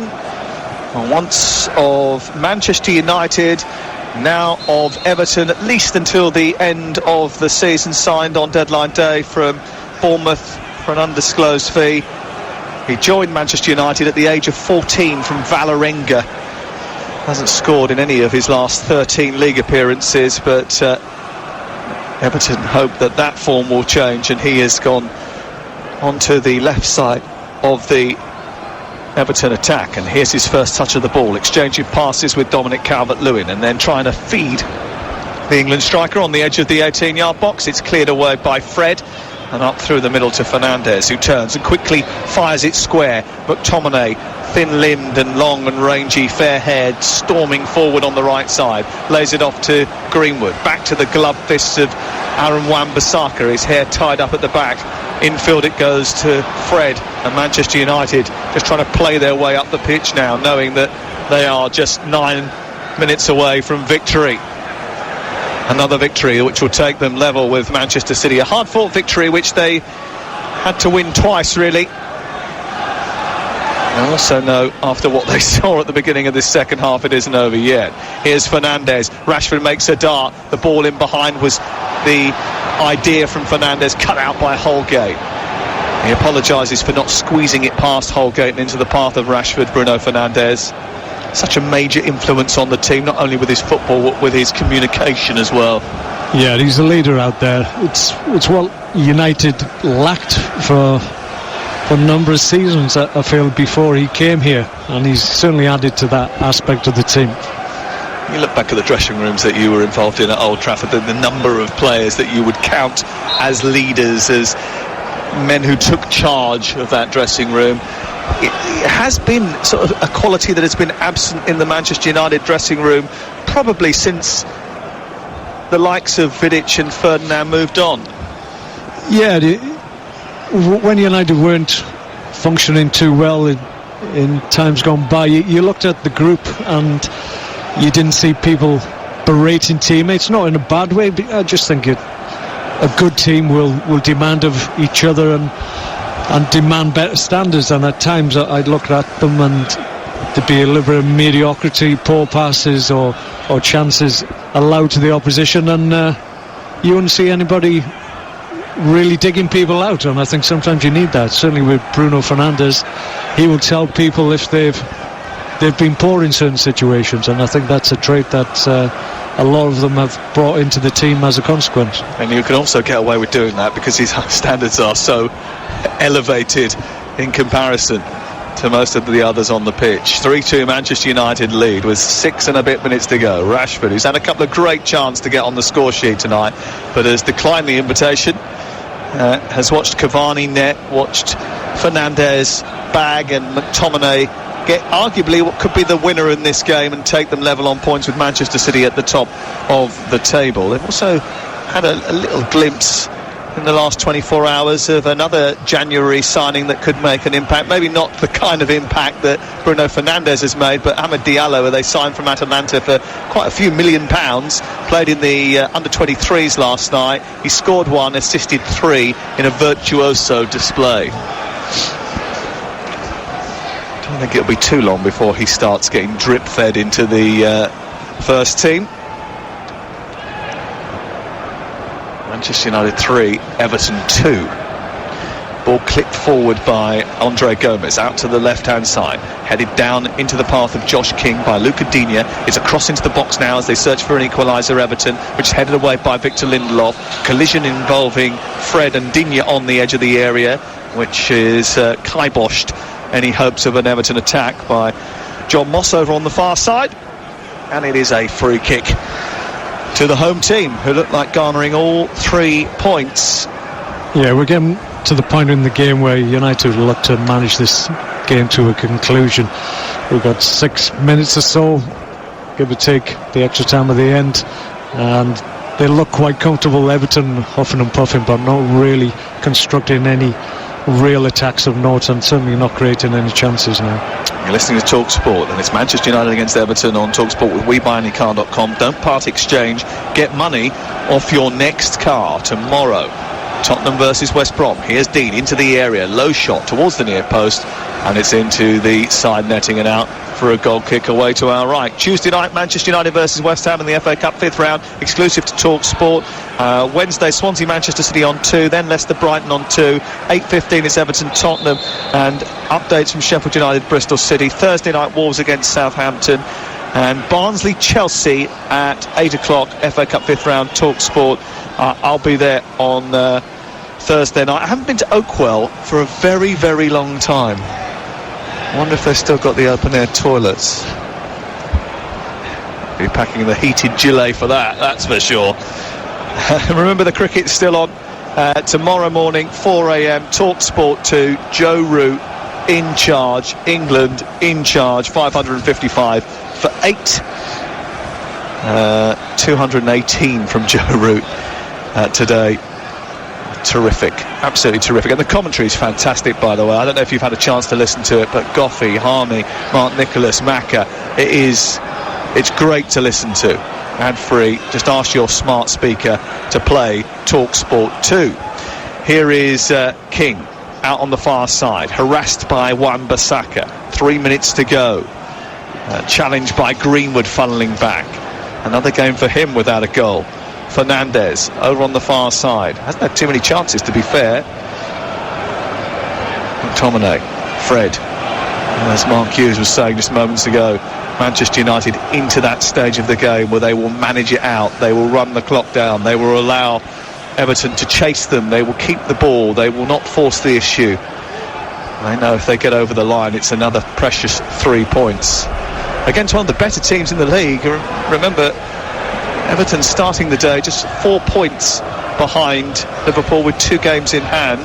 Speaker 1: once of Manchester United, now of Everton, at least until the end of the season, signed on deadline day from Bournemouth for an undisclosed fee. He joined Manchester United at the age of 14 from Vålerenga. Hasn't scored in any of his last 13 league appearances, but Everton hope that form will change, and he has gone onto the left side of the Everton attack. And here's his first touch of the ball, exchanging passes with Dominic Calvert-Lewin, and then trying to feed the England striker on the edge of the 18-yard box. It's cleared away by Fred, and up through the middle to Fernandez, who turns and quickly fires it square. McTominay, thin-limbed and long and rangy, fair-haired, storming forward on the right side, lays it off to Greenwood. Back to the gloved fists of Aaron Wan-Bissaka, his hair tied up at the back. Infield it goes to Fred, and Manchester United just trying to play their way up the pitch now, knowing that they are just 9 minutes away from victory. Another victory which will take them level with Manchester City. A hard-fought victory which they had to win twice, really. I also know, after what they saw at the beginning of this second half, it isn't over yet. Here's Fernandez. Rashford makes a dart. The ball in behind was the idea from Fernandez, cut out by Holgate. He apologises for not squeezing it past Holgate and into the path of Rashford. Bruno Fernandes, such a major influence on the team, not only with his football but with his communication as well.
Speaker 2: Yeah, he's a leader out there. It's what United lacked for a number of seasons, I feel, before he came here, and he's certainly added to that aspect of the team.
Speaker 1: You look back at the dressing rooms that you were involved in at Old Trafford, the number of players that you would count as leaders, as men who took charge of that dressing room. It has been sort of a quality that has been absent in the Manchester United dressing room probably since the likes of Vidic and Ferdinand moved on.
Speaker 2: Yeah, when United weren't functioning too well in times gone by, you looked at the group and you didn't see people berating teammates, not in a bad way, but I just think a good team will demand of each other and demand better standards. And at times I'd look at them and there'd be a little bit of mediocrity, poor passes or chances allowed to the opposition, and you wouldn't see anybody really digging people out. And I think sometimes you need that. Certainly with Bruno Fernandes, he will tell people if they've been poor in certain situations, and I think that's a trait that a lot of them have brought into the team as a consequence. And
Speaker 1: you can also get away with doing that because his standards are so elevated in comparison to most of the others on the pitch. 3-2 Manchester United lead with 6 and a bit minutes to go. Rashford, who's had a couple of great chances to get on the score sheet tonight, but has declined the invitation, has watched Cavani net, watched Fernandez bag, and McTominay get arguably what could be the winner in this game and take them level on points with Manchester City at the top of the table. They've also had a little glimpse in the last 24 hours of another January signing that could make an impact. Maybe not the kind of impact that Bruno Fernandes has made, but Amad Diallo, who they signed from Atalanta for quite a few £1 million, played in the under-23s last night. He scored 1, assisted 3 in a virtuoso display. I don't think it'll be too long before he starts getting drip-fed into the first team. Manchester United 3, Everton 2. Ball clipped forward by Andre Gomez, out to the left-hand side, headed down into the path of Josh King by Luca Digne. It's a cross into the box now as they search for an equaliser, Everton, which is headed away by Victor Lindelof. Collision involving Fred and Digne on the edge of the area, which is kiboshed any hopes of an Everton attack by John Moss over on the far side. And it is a free kick to the home team, who look like garnering all 3 points.
Speaker 2: Yeah, we're getting to the point in the game where United will look to manage this game to a conclusion. We've got 6 minutes or so, give or take the extra time at the end, and they look quite comfortable. Everton huffing and puffing, but not really constructing any real attacks of note, and certainly not creating any chances now.
Speaker 1: You're listening to Talk Sport, and it's Manchester United against Everton on Talk Sport with WeBuyAnyCar.com. Don't part exchange, get money off your next car tomorrow. Tottenham versus West Brom. Here's Dean into the area, low shot towards the near post, and it's into the side netting and out for a goal kick away to our right. Tuesday night, Manchester United versus West Ham in the FA Cup 5th round, exclusive to Talk Sport. Wednesday, Swansea Manchester City on 2, then Leicester Brighton on 2. 8:15 it's Everton Tottenham, and updates from Sheffield United Bristol City. Thursday night, Wolves against Southampton, and Barnsley Chelsea at 8 o'clock, FA Cup 5th round, Talk Sport. I'll be there on Thursday night. I haven't been to Oakwell for a very, very long time. I wonder if they've still got the open-air toilets. Be packing the heated gilet for that, that's for sure. Remember, the cricket's still on tomorrow morning, 4 a.m, Talk Sport 2, Joe Root in charge, England in charge, 555 for 8. 218 from Joe Root today. Terrific, absolutely terrific. And the commentary is fantastic, by the way. I don't know if you've had a chance to listen to it, but Goffey, Harmy, Mark Nicholas, Macca, it's great to listen to. Ad free, just ask your smart speaker to play Talk Sport 2. Here is King out on the far side, harassed by Wan-Bissaka. 3 minutes to go. Challenged by Greenwood funneling back. Another game for him without a goal. Fernandez over on the far side, hasn't had too many chances, to be fair. McTominay, Fred, as Mark Hughes was saying just moments ago, Manchester United into that stage of the game where they will manage it out, they will run the clock down, they will allow Everton to chase them, they will keep the ball, they will not force the issue. They know if they get over the line, it's another precious 3 points against one of the better teams in the league. Remember, Everton starting the day just 4 points behind Liverpool with 2 games in hand.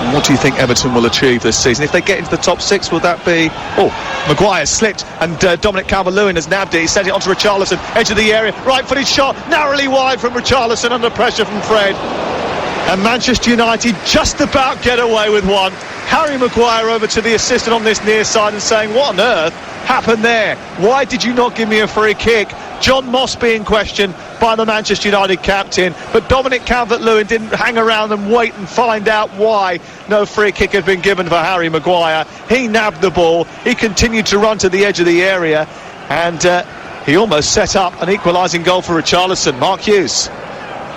Speaker 1: And what do you think Everton will achieve this season? If they get into the top 6, will that be... Oh, Maguire slipped, and Dominic Calvert-Lewin has nabbed it. He sent it onto Richarlison, edge of the area, right-footed shot, narrowly wide from Richarlison under pressure from Fred. And Manchester United just about get away with one. Harry Maguire over to the assistant on this near side and saying, what on earth happened there? Why did you not give me a free kick? John Moss being questioned by the Manchester United captain, but Dominic Calvert-Lewin didn't hang around and wait and find out why no free kick had been given for Harry Maguire. He nabbed the ball, he continued to run to the edge of the area, and he almost set up an equalising goal for Richarlison. Mark Hughes.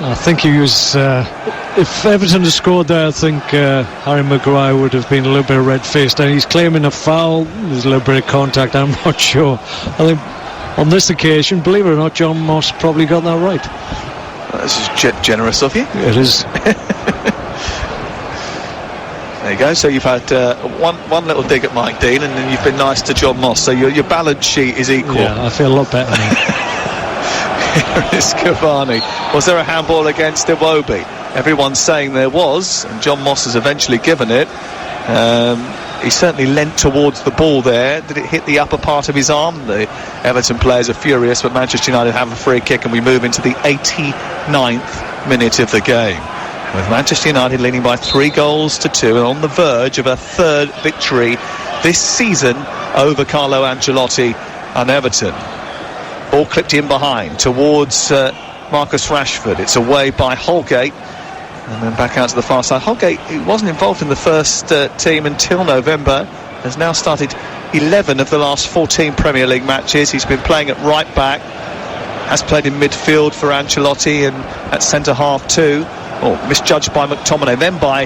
Speaker 2: I think he was... if Everton had scored there, I think Harry Maguire would have been a little bit red-faced. And he's claiming a foul. There's a little bit of contact, I'm not sure. I think on this occasion, believe it or not, John Moss probably got that right.
Speaker 1: Well, this is generous of you.
Speaker 2: It is.
Speaker 1: There you go. So you've had one little dig at Mike Dean, and then you've been nice to John Moss. So your balance sheet is equal.
Speaker 2: Yeah, I feel a lot better now.
Speaker 1: Here is Cavani. Was there a handball against Iwobi? Everyone's saying there was, and John Moss has eventually given it. He certainly leant towards the ball there. Did it hit the upper part of his arm? The Everton players are furious, but Manchester United have a free kick, and we move into the 89th minute of the game, with Manchester United leading by 3-2 and on the verge of a 3rd victory this season over Carlo Ancelotti and Everton. Ball clipped in behind towards Marcus Rashford. It's away by Holgate, and then back out to the far side. Holgate, he wasn't involved in the first team until November, has now started 11 of the last 14 Premier League matches. He's been playing at right back, has played in midfield for Ancelotti and at centre-half too. Misjudged by McTominay, then by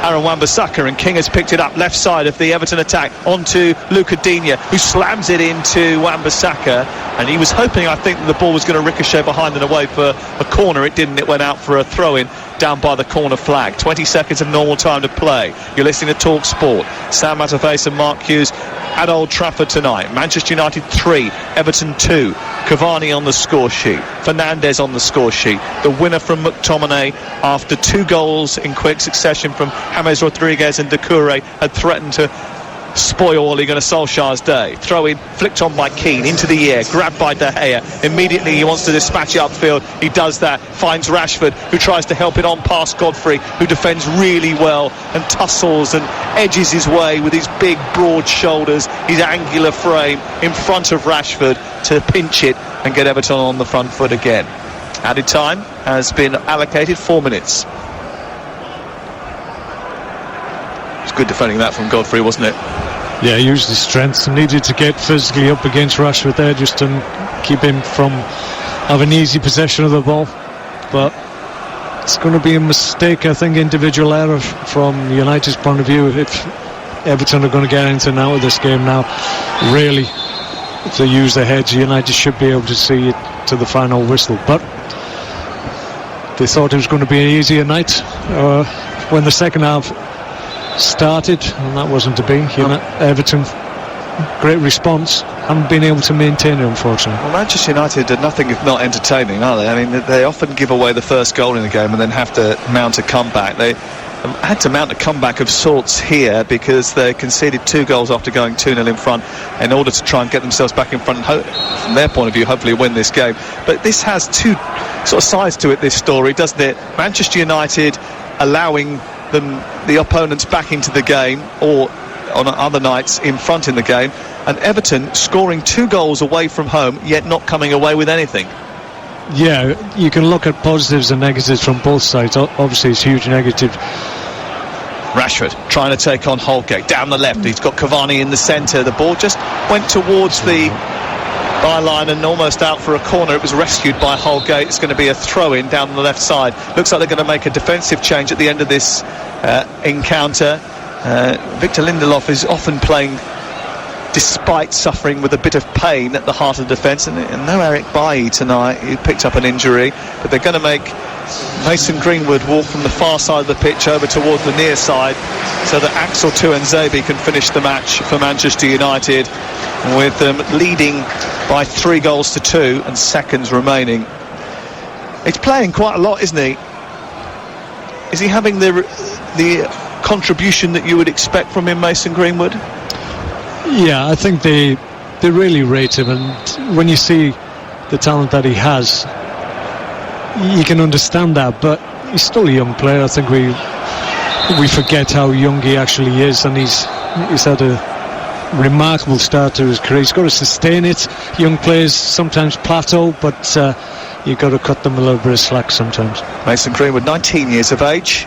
Speaker 1: Aaron Wan-Bissaka, and King has picked it up left side of the Everton attack onto Luca Digne, who slams it into Wan-Bissaka, and he was hoping, I think, that the ball was going to ricochet behind and away for a corner. It didn't. It went out for a throw-in down by the corner flag. 20 seconds of normal time to play. You're listening to Talk Sport. Sam Matterface and Mark Hughes at Old Trafford tonight. Manchester United 3, Everton 2. Cavani on the score sheet, Fernandes on the score sheet. The winner from McTominay after 2 goals in quick succession from James Rodriguez and Doucouré had threatened to spoil Ole Gunnar Solskjaer's day. Throw in, flicked on by Keane, into the air, grabbed by De Gea. Immediately he wants to dispatch it upfield. He does that, finds Rashford, who tries to help it on past Godfrey, who defends really well and tussles and edges his way with his big broad shoulders, his angular frame in front of Rashford to pinch it and get Everton on the front foot again. Added time has been allocated, 4 minutes. It's good defending that from Godfrey, wasn't it?
Speaker 2: Yeah, he used his strength and needed to get physically up against Rashford there just to keep him from having easy possession of the ball. But it's going to be a mistake, I think, individual error from United's point of view. If Everton are going to get anything out of this game now, really, if they use their heads, United should be able to see it to the final whistle. But they thought it was going to be an easier night when the second half started, and that wasn't to be. Everton, great response, haven't been able to maintain it, unfortunately.
Speaker 1: Well, Manchester United are nothing if not entertaining, are they? I mean, they often give away the first goal in the game and then have to mount a comeback. They had to mount a comeback of sorts here because they conceded 2 goals after going 2-0 in front in order to try and get themselves back in front and from their point of view hopefully win this game. But this has 2 sort of sides to it, this story, doesn't it? Manchester United allowing the opponents back into the game, or on other nights in front in the game, and Everton scoring 2 goals away from home yet not coming away with anything.
Speaker 2: Yeah, you can look at positives and negatives from both sides. Obviously it's huge negative.
Speaker 1: Rashford trying to take on Holgate down the left. He's got Cavani in the centre. The ball just went towards the byline and almost out for a corner. It was rescued by Holgate. It's going to be a throw-in down the left side. Looks like they're going to make a defensive change at the end of this encounter. Victor Lindelof is often playing despite suffering with a bit of pain at the heart of the defence, and no Eric Bailly tonight. He picked up an injury, but they're going to make Mason Greenwood walk from the far side of the pitch over towards the near side so that Axel Tuanzebe can finish the match for Manchester United, with them leading by 3 goals to 2 and seconds remaining. He's playing quite a lot, isn't he? Is he having the contribution that you would expect from him, Mason Greenwood?
Speaker 2: Yeah, I think they really rate him, and when you see the talent that he has, you can understand that. But he's still a young player. I think we forget how young he actually is, and he's had a remarkable start to his career. He's got to sustain it. Young players sometimes plateau, but you've got to cut them a little bit of slack sometimes.
Speaker 1: Mason Greenwood, 19 years of age,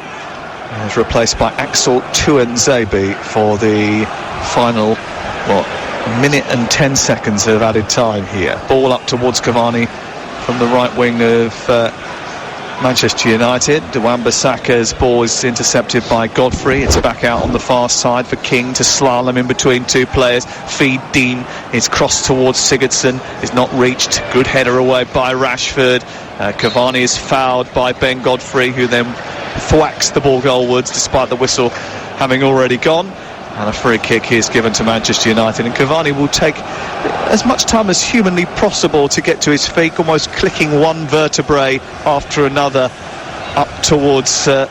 Speaker 1: is replaced by Axel Tuanzebe for the final, a minute and 10 seconds of added time here. Ball up towards Cavani from the right wing of Manchester United. Wan-Bissaka's ball is intercepted by Godfrey. It's back out on the far side for King to slalom in between 2 players. Feed Dean is crossed towards Sigurdsson, is not reached. Good header away by Rashford. Cavani is fouled by Ben Godfrey, who then thwacks the ball goalwards despite the whistle having already gone. And a free kick is given to Manchester United, and Cavani will take as much time as humanly possible to get to his feet, almost clicking one vertebrae after another up towards a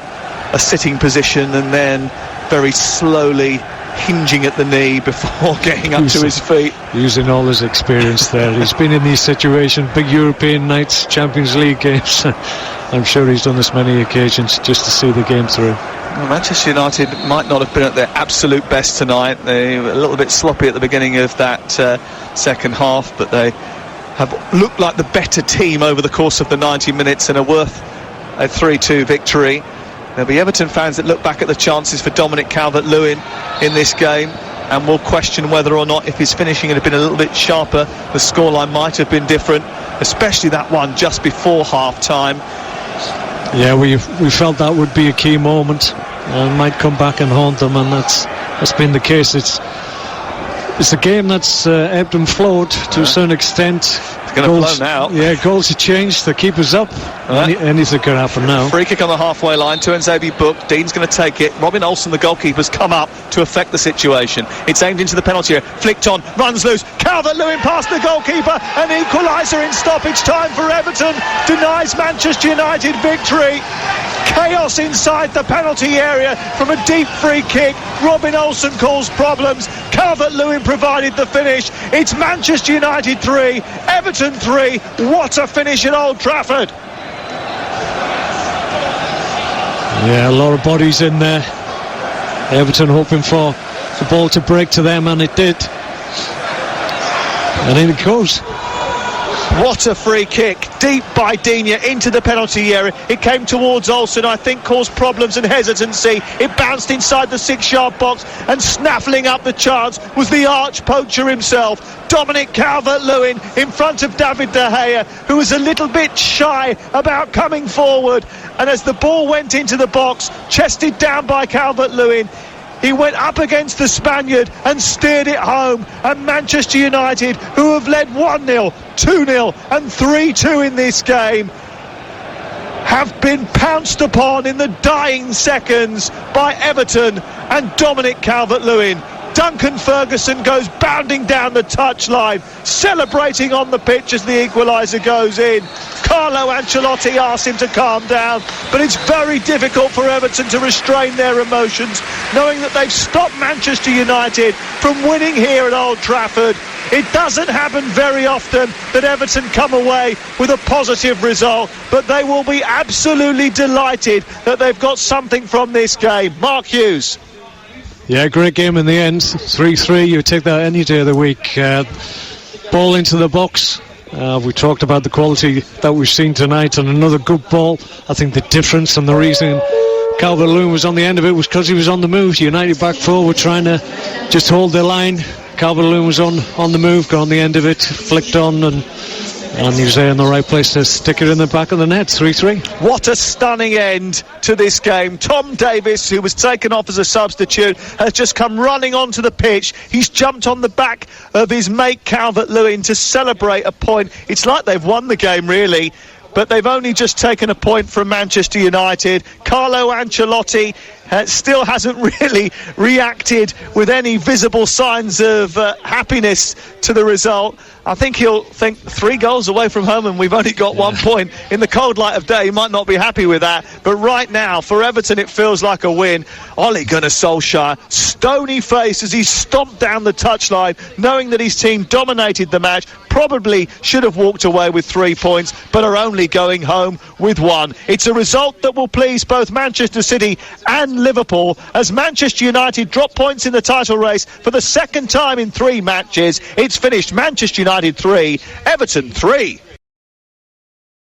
Speaker 1: sitting position, and then very slowly hinging at the knee before getting up to his feet.
Speaker 2: Using all his experience there. He's been in these situations, big European nights, Champions League games. I'm sure he's done this many occasions just to see the game through.
Speaker 1: Well, Manchester United might not have been at their absolute best tonight. They were a little bit sloppy at the beginning of that second half, but they have looked like the better team over the course of the 90 minutes and are worth a 3-2 victory. There'll be Everton fans that look back at the chances for Dominic Calvert-Lewin in this game and will question whether or not, if his finishing had been a little bit sharper, the scoreline might have been different. especially that one just before half-time.
Speaker 2: Yeah, we felt that would be a key moment and might come back and haunt them, and that's been the case. It's a game that's ebbed and flowed to a certain extent.
Speaker 1: It's going to blow now.
Speaker 2: Yeah, goals have changed. The keeper's up. Anything could happen now.
Speaker 1: Free kick on the halfway line. Tuanzebe booked. Dean's going to take it. Robin Olsen, the goalkeeper's come up to affect the situation. It's aimed into the penalty area. Flicked on. Runs loose. Calvert-Lewin past the goalkeeper. An equaliser in stoppage time for Everton. Denies Manchester United victory. Chaos inside the penalty area from a deep free kick. Robin Olsen caused problems. Calvert-Lewin provided the finish. It's Manchester United 3, Everton 3. What a finish at Old Trafford.
Speaker 2: Yeah, a lot of bodies in there. Everton hoping for the ball to break to them, and it did. And in it goes.
Speaker 1: What a free kick, deep by Digne into the penalty area. It came towards Olsen, I think caused problems and hesitancy. It bounced inside the 6-yard box, and snaffling up the chance was the arch poacher himself, Dominic Calvert-Lewin, in front of David De Gea, who was a little bit shy about coming forward. And as the ball went into the box, chested down by Calvert-Lewin, he went up against the Spaniard and steered it home. And Manchester United, who have led 1-0, 2-0 and 3-2 in this game, have been pounced upon in the dying seconds by Everton and Dominic Calvert-Lewin. Duncan Ferguson goes bounding down the touchline, celebrating on the pitch as the equaliser goes in. Carlo Ancelotti asks him to calm down, but it's very difficult for Everton to restrain their emotions, knowing that they've stopped Manchester United from winning here at Old Trafford. It doesn't happen very often that Everton come away with a positive result, but they will be absolutely delighted that they've got something from this game. Mark Hughes.
Speaker 2: Yeah, great game in the end. 3-3, you take that any day of the week. Ball into the box. We talked about the quality that we've seen tonight, and another good ball. I think the difference and the reason Calvert-Lewin was on the end of it was because he was on the move. United back four were trying to just hold their line. Calvert-Lewin was on the move, got on the end of it, flicked on, and he was there in the right place to stick it in the back of the net. 3-3.
Speaker 1: What a stunning end to this game. Tom Davies, who was taken off as a substitute, has just come running onto the pitch. He's jumped on the back of his mate Calvert-Lewin to celebrate a point. It's like they've won the game, really, but they've only just taken a point from Manchester United. Carlo Ancelotti still hasn't really reacted with any visible signs of happiness to the result. I think he'll think 3 goals away from home and we've only got 1 point. In the cold light of day, he might not be happy with that. But right now, for Everton, it feels like a win. Ole Gunnar Solskjaer, stony-faced as he stomped down the touchline, knowing that his team dominated the match, probably should have walked away with 3 points, but are only going home with 1. It's a result that will please both Manchester City and Liverpool, as Manchester United drop points in the title race for the second time in 3 matches. It's finished Manchester United 3, Everton 3.